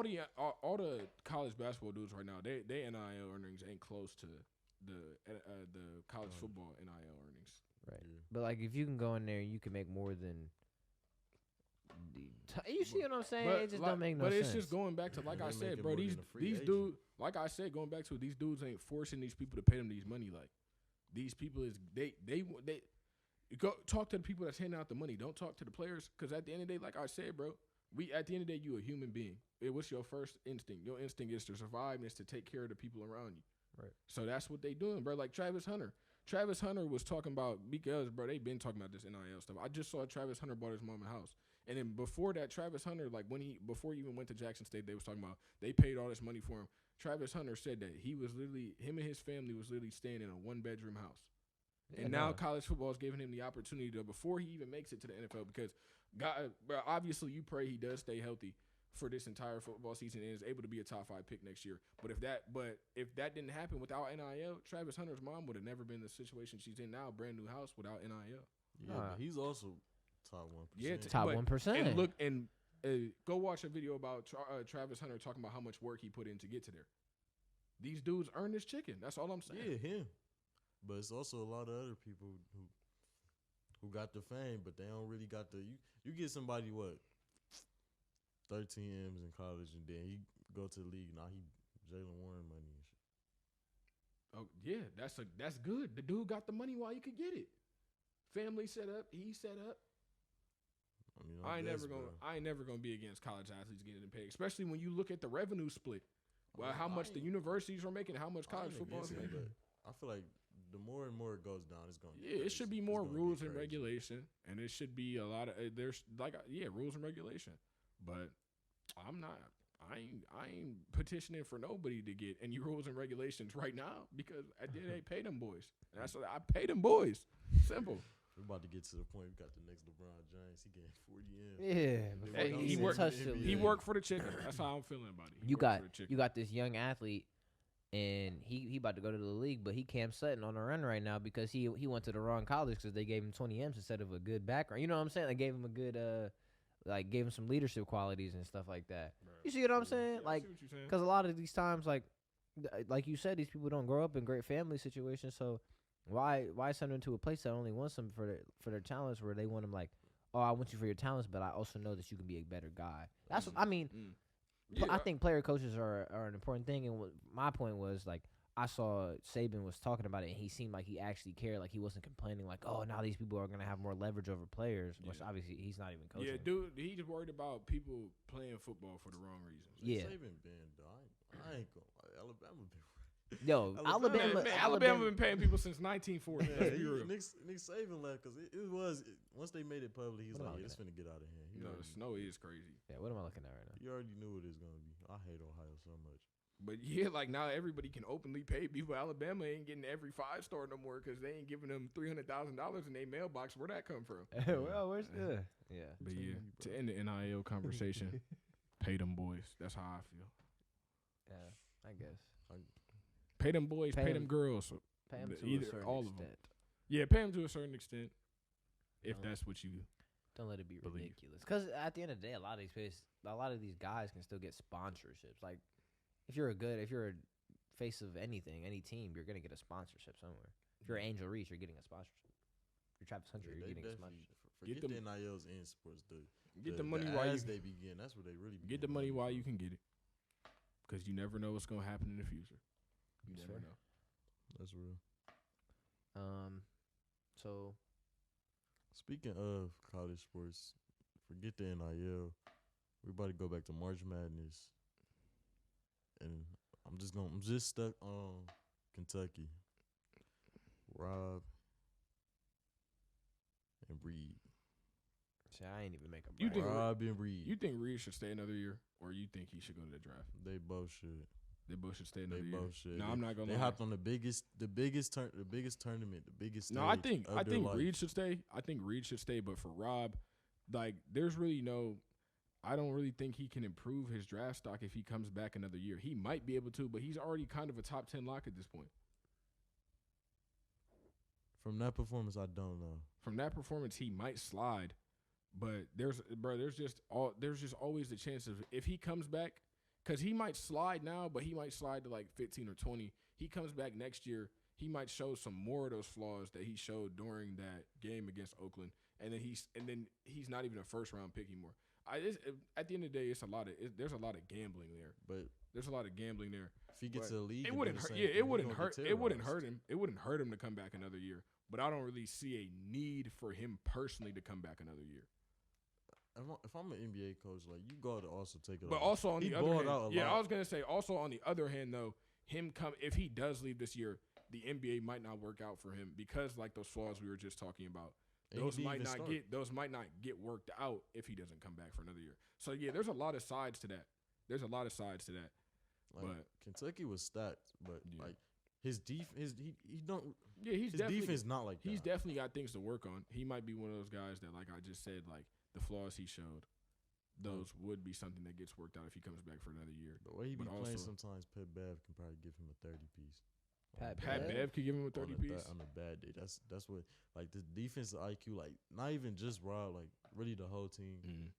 deal? All the college basketball dudes right now, they NIL earnings ain't close to the college football NIL earnings. Right. Yeah. But like if you can go in there and you can make more than. You see what I'm saying? But It just like, don't make no but sense. it's just going back to like They I make said, it bro. more These than a free agent. dudes, like I said, going back to it, these dudes ain't forcing these people to pay them these money. Like these people is they go talk to the people that's handing out the money. Don't talk to the players, because at the end of the day, like I said, bro, at the end of the day, you a human being. What's your first instinct? Your instinct is to survive and is to take care of the people around you. Right. So that's what they doing, bro. Like Travis Hunter. Travis Hunter was talking about, because, bro, they been talking about this NIL stuff. I just saw Travis Hunter bought his mom a house. And then before that, Travis Hunter, like before he even went to Jackson State, they was talking about they paid all this money for him. Travis Hunter said that him and his family was literally staying in a 1-bedroom house. Yeah, And now no. college football is giving him the opportunity to, before he even makes it to the NFL, because bro, obviously you pray he does stay healthy for this entire football season and is able to be a top 5 pick next year. But if that didn't happen without NIL, Travis Hunter's mom would have never been in the situation she's in now, brand new house without NIL. Yeah, Nah. but he's also top 1%. Yeah, Top but- 1%. And look, and go watch a video about Travis Hunter talking about how much work he put in to get to there. These dudes earn this chicken. That's all I'm saying. Yeah, him. But it's also a lot of other people who got the fame, but they don't really got the. You get somebody what 13 M's in college, and then he go to the league. Now he Jalen Warren money and shit. Oh yeah, that's good. The dude got the money while he could get it. Family set up. He set up. I mean, I ain't guess, never gonna be against college athletes getting paid, especially when you look at the revenue split. Well, how I much the ain't- universities are making, how much I college ain't football is against it, making. but I feel like the more and more it goes down, it's gonna. Yeah, it should be more rules and regulation, and it should be a lot of there's rules and regulation. But I ain't petitioning for nobody to get any rules and regulations right now, because I did pay them boys. And that's what I pay them boys. Simple. We're about to get to the point. We got the next LeBron James. He getting 40 M's. Yeah, Hey, before he even worked- touched the he He league. worked for the chicken. That's how I'm feeling about it. He You worked got for the chicken. you got this young athlete, and he about to go to the league, but he Cam Sutton on the run right now because he went to the wrong college because they gave him 20 M's instead of a good background. You know what I'm saying? They gave him a good gave him some leadership qualities and stuff like that. You see what I'm saying? Yeah, I Like, see what you're saying. because a lot of these times, like you said, these people don't grow up in great family situations. So why send them to a place that only wants them for their talents, where they want them like, oh, I want you for your talents, but I also know that you can be a better guy. That's what I mean. Yeah, I think player coaches are an important thing, and my point was like I saw Saban was talking about it, and he seemed like he actually cared, like he wasn't complaining, like, oh, now these people are gonna have more leverage over players, which Yeah. obviously he's not even coaching. Yeah, dude, he just worried about people playing football for the wrong reasons. Yeah. Saban been though. I ain't gonna lie. Alabama been. Yo, Alabama- Alabama been paying people since 1940. Yeah, Let's be real. Nick Saban left because once they made it public, he's What am I like, yeah, looking it's finna get out of hand. You know, the snow is crazy. Yeah, what am I looking at right now? You already knew what it's gonna be. I hate Ohio so much. But yeah, like now everybody can openly pay people. Alabama ain't getting every 5-star no more because they ain't giving them $300,000 in their mailbox. Where'd that come from? Well, where's yeah? But yeah, to end the NIL conversation, pay them boys. That's how I feel. Yeah, I guess. Pay them boys, Pay pay 'em. them girls. Pay him to Either a certain all of them. extent. Yeah, pay him to a certain extent, if No. that's what you. Don't let it be Believe. ridiculous. Because at the end of the day, a lot of these guys can still get sponsorships. Like, if you're a face of anything, any team, you're gonna get a sponsorship somewhere. If you're Angel Reese, you're getting a sponsorship. If you're Travis Hunter, you're getting a sponsorship. Forget the NILs in sports, dude. Get the money while you they begin. That's what they really be get the money while you can get it, because you never know what's gonna happen in the future. You That's never fair. know. That's real. So Speaking of college sports, forget the NIL. We're about to go back to March Madness, and I'm just stuck on Kentucky. Rob and Reed. see, I ain't even make a You bracket. think Rob and Reed. You think Reed should stay another year, or you think he should go to the draft? They both should. They both should stay They another year. both should. No, I'm not gonna They lie. hopped on the biggest tournament, the biggest. No, I stage think of their life. Reed should stay. I think Reed should stay. But for Rob, like, there's really no. I don't really think he can improve his draft stock if he comes back another year. He might be able to, but he's already kind of a top 10 lock at this point. From that performance, I don't know. From that performance, he might slide, but there's just always the chance of if he comes back, because he might slide now, but he might slide to like 15 or 20. He comes back next year, he might show some more of those flaws that he showed during that game against Oakland, and then he's not even a first round pick anymore. At the end of the day, there's a lot of gambling there. But There's a lot of gambling there. if he gets to the league, It and wouldn't do the hurt. same Yeah, thing, it wouldn't hurt. get It wouldn't terrorized. hurt him. It wouldn't hurt him to come back another year. But I don't really see a need for him personally to come back another year. If I'm an NBA coach, like you got to also take it. But off. also on He the other balled hand, out a yeah, lot. I was gonna say also on the other hand though, if he does leave this year, the NBA might not work out for him because like those flaws we were just talking about. And he Those didn't might even not start. get worked out if he doesn't come back for another year. So yeah, there's a lot of sides to that. Like, but Kentucky was stacked, but Yeah. like his defense, he don't. yeah, His defense not like that. He's definitely got things to work on. He might be one of those guys that, like I just said, like the flaws he showed, those would be something that gets worked out if he comes back for another year. The way he be but playing, also- sometimes Pat Bev can probably give him a 30 piece. Pat Pat Bev? Bev could give him a 30 piece. on a bad day. That's what like the defensive IQ. Like not even just Rob, like really the whole team. Mm.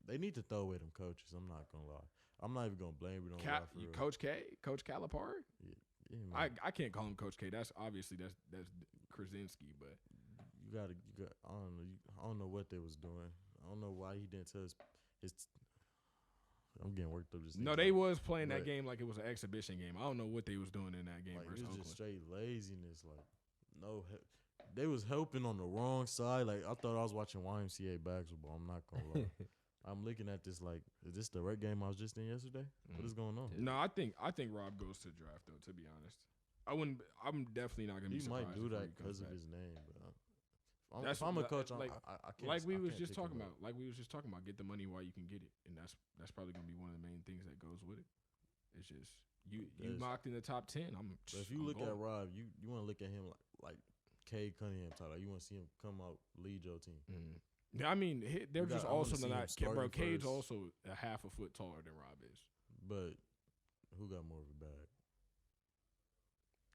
They need to throw away them coaches. I'm not gonna lie. I'm not even gonna blame it on Rob for real. Coach Calipari. Yeah, man. I can't call him Coach K. That's obviously that's Krasinski, but You got. I don't know. I don't know what they was doing. I don't know why he didn't tell his. I'm getting worked up. Just no, thinking they about was playing that But- game like it was an exhibition game. I don't know what they was doing in that game Like versus it was Oakland. just straight laziness. Like they was helping on the wrong side. Like I thought I was watching YMCA basketball. I'm not gonna lie. I'm looking at this like, is this the right game I was just in yesterday? What is going on? No, I think Rob goes to the draft though. To be honest, I'm definitely not gonna be He surprised. might do if that Reed comes because of back. his name. But That's if I'm a what- coach, like- I can't. Like we I was can't just take talking him about. Like we was just talking about. Get the money while you can get it, and that's probably gonna be one of the main things that goes with it. It's just you Yes. mocked in the top 10. But if you look at Rob, you want to look at him like Cade Cunningham type. Like you want to see him come out lead your team. Yeah, I mean, they're You just got- I wanna also see him not. starting Bro, Cade's first. also a half a foot taller than Rob is. But who got more of a bag?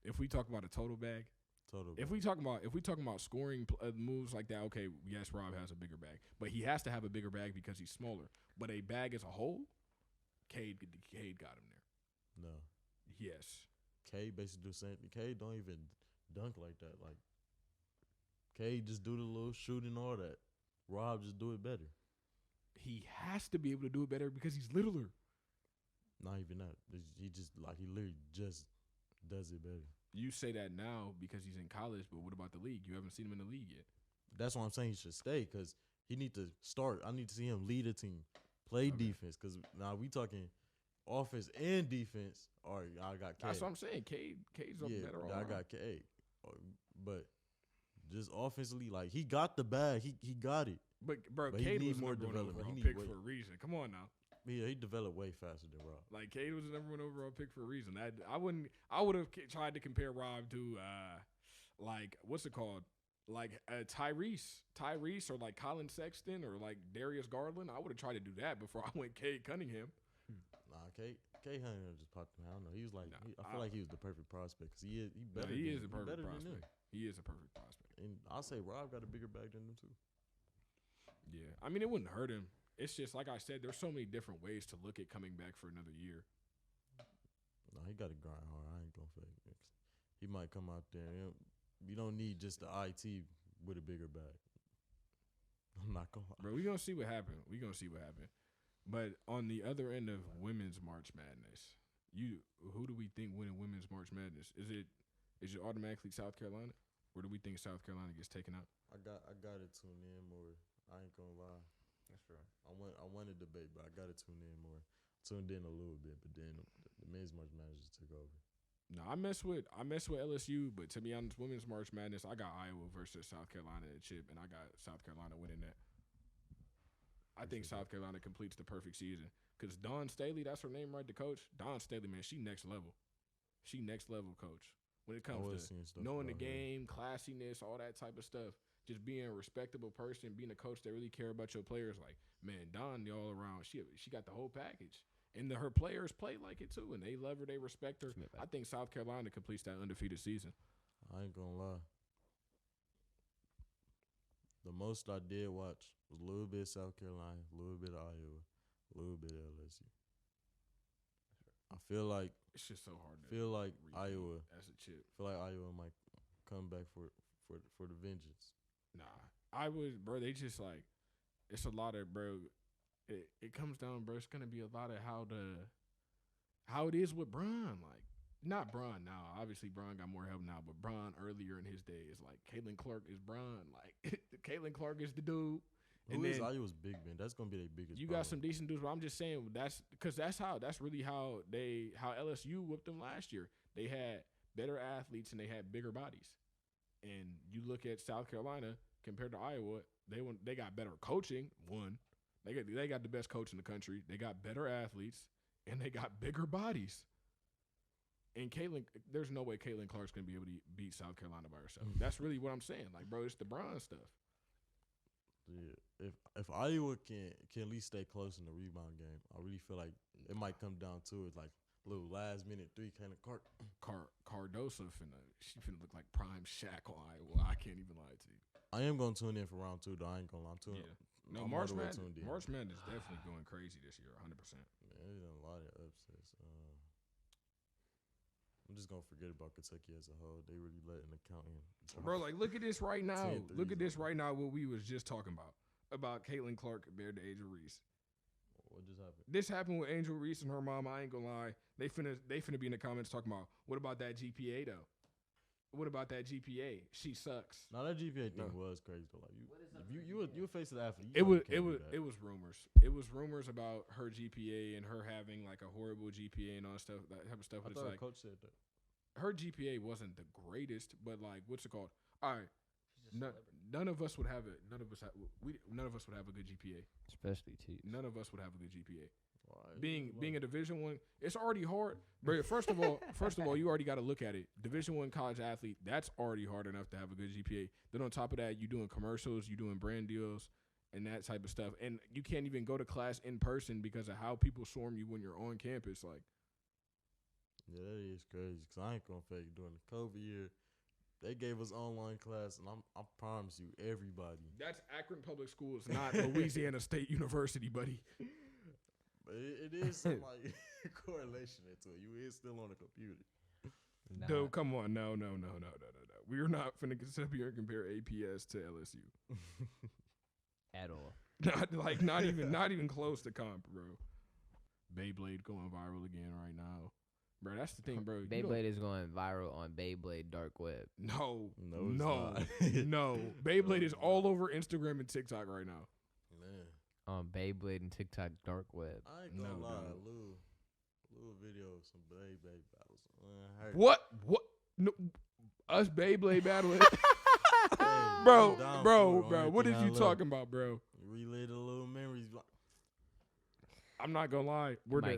If we talk about a total bag, Total. if we talking about scoring moves like that, okay, yes, Rob has a bigger bag, but he has to have a bigger bag because he's smaller. But a bag as a whole, Cade got him there. No. Yes. Cade basically do the same thing. Cade don't even dunk like that. Like Cade just do the little shooting, all that. Rob just do it better. He has to be able to do it better because he's littler. Not even that. He just like he literally just does it better. You say that now because he's in college, but what about the league? You haven't seen him in the league yet. That's why I'm saying he should stay because he need to start. I need to see him lead a team, play defense. Because now we talking offense and defense. All right, I got Cade. That's what I'm saying. Cade's a better all I got Cade. But just offensively, like he got the bag. He got it. But bro, But he Cade need was more number one development. overall He need pick weight. for a reason. Come on now. Yeah, he developed way faster than Rob. Like Cade was the number one overall pick for a reason. I would have tried to compare Rob to like what's it called? Like Tyrese or like Colin Sexton or like Darius Garland. I would have tried to do that before I went Cade Cunningham. Nah, Cade. Hunter just popped him. I don't know. He was like, I feel like he was the perfect prospect because he better. He is than, a perfect better than prospect. them. He is a perfect prospect. And I'll say Rob got a bigger bag than them too. Yeah, I mean it wouldn't hurt him. It's just like I said, there's so many different ways to look at coming back for another year. No, he got to grind hard. I ain't gonna fake it. He might come out there. You don't need just the IT with a bigger bag. I'm not gonna lie. Bro, we gonna see what happens. But on the other end of women's March Madness, who do we think winning women's March Madness? Is it automatically South Carolina, or do we think South Carolina gets taken out? I got to tune in more. I ain't gonna lie. That's right. I want to debate, but I got to tune in more. Tuned in a little bit, but then the men's March Madness just took over. No, I mess with LSU, but to be honest, women's March Madness, I got Iowa versus South Carolina at chip, and I got South Carolina winning that. I think South Carolina completes the perfect season because Dawn Staley, that's her name, right? The coach, Dawn Staley, man, she next level. She next level coach when it comes to knowing the game, classiness, all that type of stuff. Just being a respectable person, being a coach that really care about your players. Like, man, Dawn, all around, she got the whole package. And her players play like it too, and they love her, they respect her. I think South Carolina completes that undefeated season. I ain't gonna lie. The most I did watch was a little bit South Carolina, a little bit Iowa, a little bit LSU. I feel like it's just so hard. Iowa as a chip. Feel like Iowa might come back for the vengeance. Nah, bro. They just like it's a lot of bro. It comes down, bro. It's gonna be a lot of how it is with Bron. Like, not Bron now. Obviously, Bron got more help now, but Bron earlier in his day is like Caitlin Clark is Bron. Like, Caitlin Clark is the dude. Who is Iowa's big man? That's gonna be their biggest. You problem. got some decent dudes, but I'm just saying that's really how LSU whipped them last year. They had better athletes and they had bigger bodies. And you look at South Carolina compared to Iowa, they got better coaching. One, they got the best coach in the country. They got better athletes and they got bigger bodies. And there's no way Caitlin Clark's gonna be able to beat South Carolina by herself. That's really what I'm saying. Like, bro, it's the Bron stuff. Yeah, if Iowa can at least stay close in the rebound game, I really feel like it might come down to it, like little last minute three kind of Cardoso finna look like prime Shaq on Iowa. I can't even lie to you. I am gonna tune in for round 2 though. I ain't gonna lie. I'm tuning. Yeah. No, March Madness is definitely going crazy this year, 100%. Man, there's a lot of upsets. I'm just gonna forget about Kentucky as a whole. They really letting the count in. Bro, like, look at this right now. Look at this right now. What we was just talking about Caitlin Clark compared to Angel Reese. What just happened? This happened with Angel Reese and her mom. I ain't gonna lie. They finna be in the comments talking about what about that GPA though? What about that GPA? She sucks. No, that GPA thing was crazy though. Like you were facing the athlete. It was rumors. It was rumors about her GPA and her having like a horrible GPA and all that stuff. That type of stuff. I thought her coach said that. Her GPA wasn't the greatest, but like, what's it called? All right, none of us would have it. None of us would have a good GPA. Especially T. None of us would have a good GPA. Why? Being a Division I, it's already hard. But first of all, you already got to look at it. Division I college athlete, that's already hard enough to have a good GPA. Then on top of that, you doing commercials, you doing brand deals, and that type of stuff. And you can't even go to class in person because of how people swarm you when you're on campus. Like, yeah, that is crazy. Cause I ain't gonna fake during the COVID year, they gave us online class, and I promise you, everybody. That's Akron Public Schools, not Louisiana State University, buddy. But it is some like correlation into it. You is still on the computer. Nah. Dude, come on, no. We are not finna sit up here and compare APS to LSU at all. Not even close to comp, bro. Beyblade going viral again right now. Bro, that's the thing, bro. Beyblade is going viral on Beyblade Dark Web. No. No. Beyblade is all over Instagram and TikTok right now. Man. On Beyblade and TikTok Dark Web. I ain't gonna lie. Little video of some Beyblade battles. What? No, us Beyblade battling? Bro. What are you talking about, bro? Relay the little memories. I'm not gonna lie, we're there,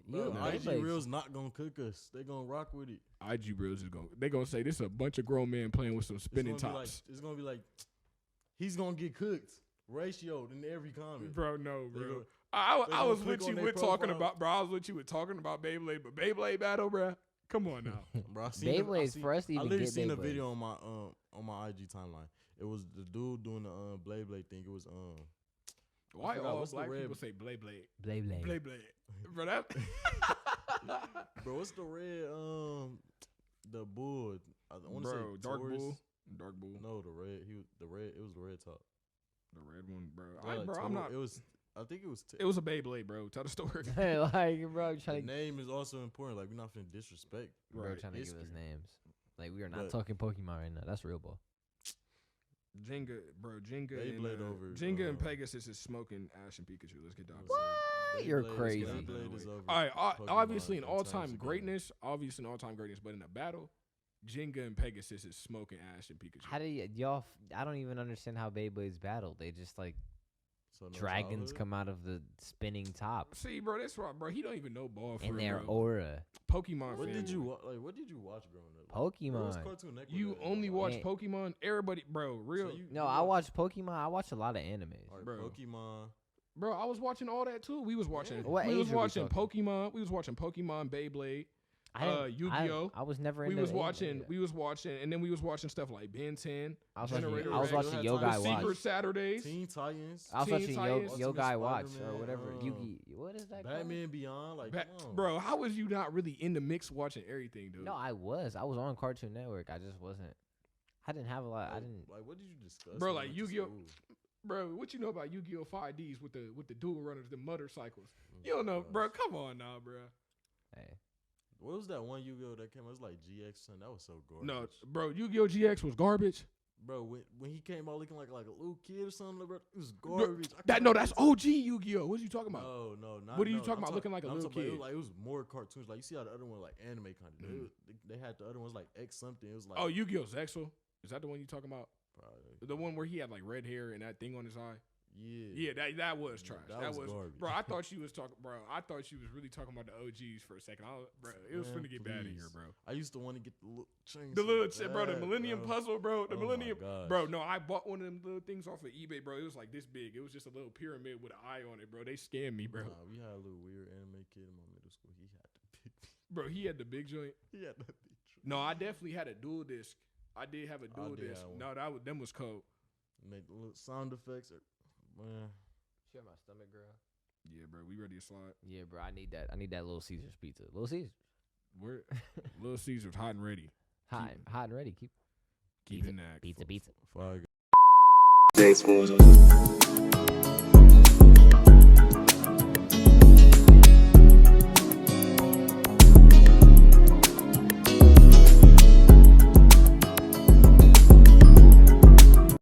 bro. IG Real's not gonna cook us. They gonna rock with it. IG Real's they gonna say this is a bunch of grown men playing with some spinning tops. It's gonna be like he's gonna get cooked. Ratioed in every comment. Bro, no, bro. I was click with on you their with talking profile. about, bro. I was with you with talking about Beyblade, but Beyblade battle, bro. Come on now. Bro, I seen Beyblades for us to I even literally get seen Beyblades. a video on my IG timeline. It was the dude doing the Beyblade thing. It was Why forgot, all what's the black red- people say Beyblade? Beyblade. Beyblade. Bro, that. bro, what's the red the bull? I want to say Bro, Dark Taurus. Bull. Dark Bull. No, the red. It was the red top. The red one, bro. Yeah, like bro, I'm Taurus. not. It was. I think it was. It was a Beyblade, bro. Tell the story. Like, bro, The trying to name is also important. Like, we're not finna disrespect. bro, trying to give us history. names. Like, we are not But- talking Pokemon right now. That's real ball. Jenga, bro. Jenga Beyblade and, over, Jenga and Pegasus is smoking Ash and Pikachu. Let's get down to What? it. You're Beyblade is- crazy. Beyblade is over. All right, Pokemon obviously in in terms all-time of gaming. greatness, but in a battle, Jenga and Pegasus is smoking Ash and Pikachu. How do y'all? I don't even understand how Beyblades battle. They just like So no dragons childhood? come out of the spinning top See, bro, that's right, bro. He don't even know ball for in real, their bro. aura. Pokemon. What fan. did you What did you watch growing up? What was Pokemon. Cartoon Network You that only watched? watch Yeah. Pokemon? Everybody, bro, real. So you No, I watch Pokemon. I watch a lot of animes. Alright, Bro. Pokemon. Bro, I was watching all that too. We was watching. Yeah. What we age was are we watching talking? Pokemon. We was watching Pokemon, Beyblade. I didn't- Yu-Gi-Oh. I was never We into was anime. watching. We was watching, and then we was watching stuff like Ben 10, I was watching. Generator I was Rex, watching Had Yo time Guy to Watch. Secret Saturdays. Teen Titans. I was Teen watching Titans, Yo Guy Watch or Spider-Man, whatever. Yugi. What is that? called? Batman Beyond. Like, come on. Bro, how was you not really in the mix watching everything, dude? No, I was. I was on Cartoon Network. I just wasn't. I didn't have a lot. I didn't. Like, what did you discuss? Bro, when like you went to Yu-Gi-Oh! school? Bro, what you know about Yu-Gi-Oh! 5Ds with the dual runners, the motorcycles? Oh You don't know, gosh. bro. Come on now, bro. Hey, What was that one Yu-Gi-Oh that came out? It was like GX, son. That was so garbage. No, bro. Yu-Gi-Oh! GX was garbage. Bro, when he came out looking like a little kid or something, bro, it was garbage. I That couldn't no, wait that's to- OG Yu-Gi-Oh! What are you talking about? No, not. What are you no, talking I'm about looking like a I'm little talking about kid? It was more cartoons. Like, you see how the other one like anime kind of. Mm. They had the other ones like X something. It was like Oh, Yu-Gi-Oh! Zexal. Is that the one you talking about? probably. The one where he had like red hair and that thing on his eye? Yeah. Yeah, that was trash. That That was was garbage. bro. I thought she was talking, bro. I thought she was really talking about the OGs for a second. Bro, it was Man, finna get bad in here, please. bro. I used to want to get the little chains. The little so shit, bro. The bad, Millennium bro. Puzzle, bro. The Oh my Millennium, gosh. bro. No, I bought one of them little things off of eBay, bro. It was like this big. It was just a little pyramid with an eye on it, bro. They scammed me, bro. Nah, we had a little weird anime kid in my middle school. He had the big. Bro, he had the big joint. He had the big. No, I definitely had a dual disc. I did have a dual did disc. have one. No, that was them was cold. Make the little sound effects. Man, share my stomach, girl. Yeah, bro. We ready to slide? Yeah, bro. I need that. I need that Little Caesars pizza. Little Caesars, We're Little Caesars hot and ready. hot and ready. Keep Keeping that. pizza. Fire. Thanks,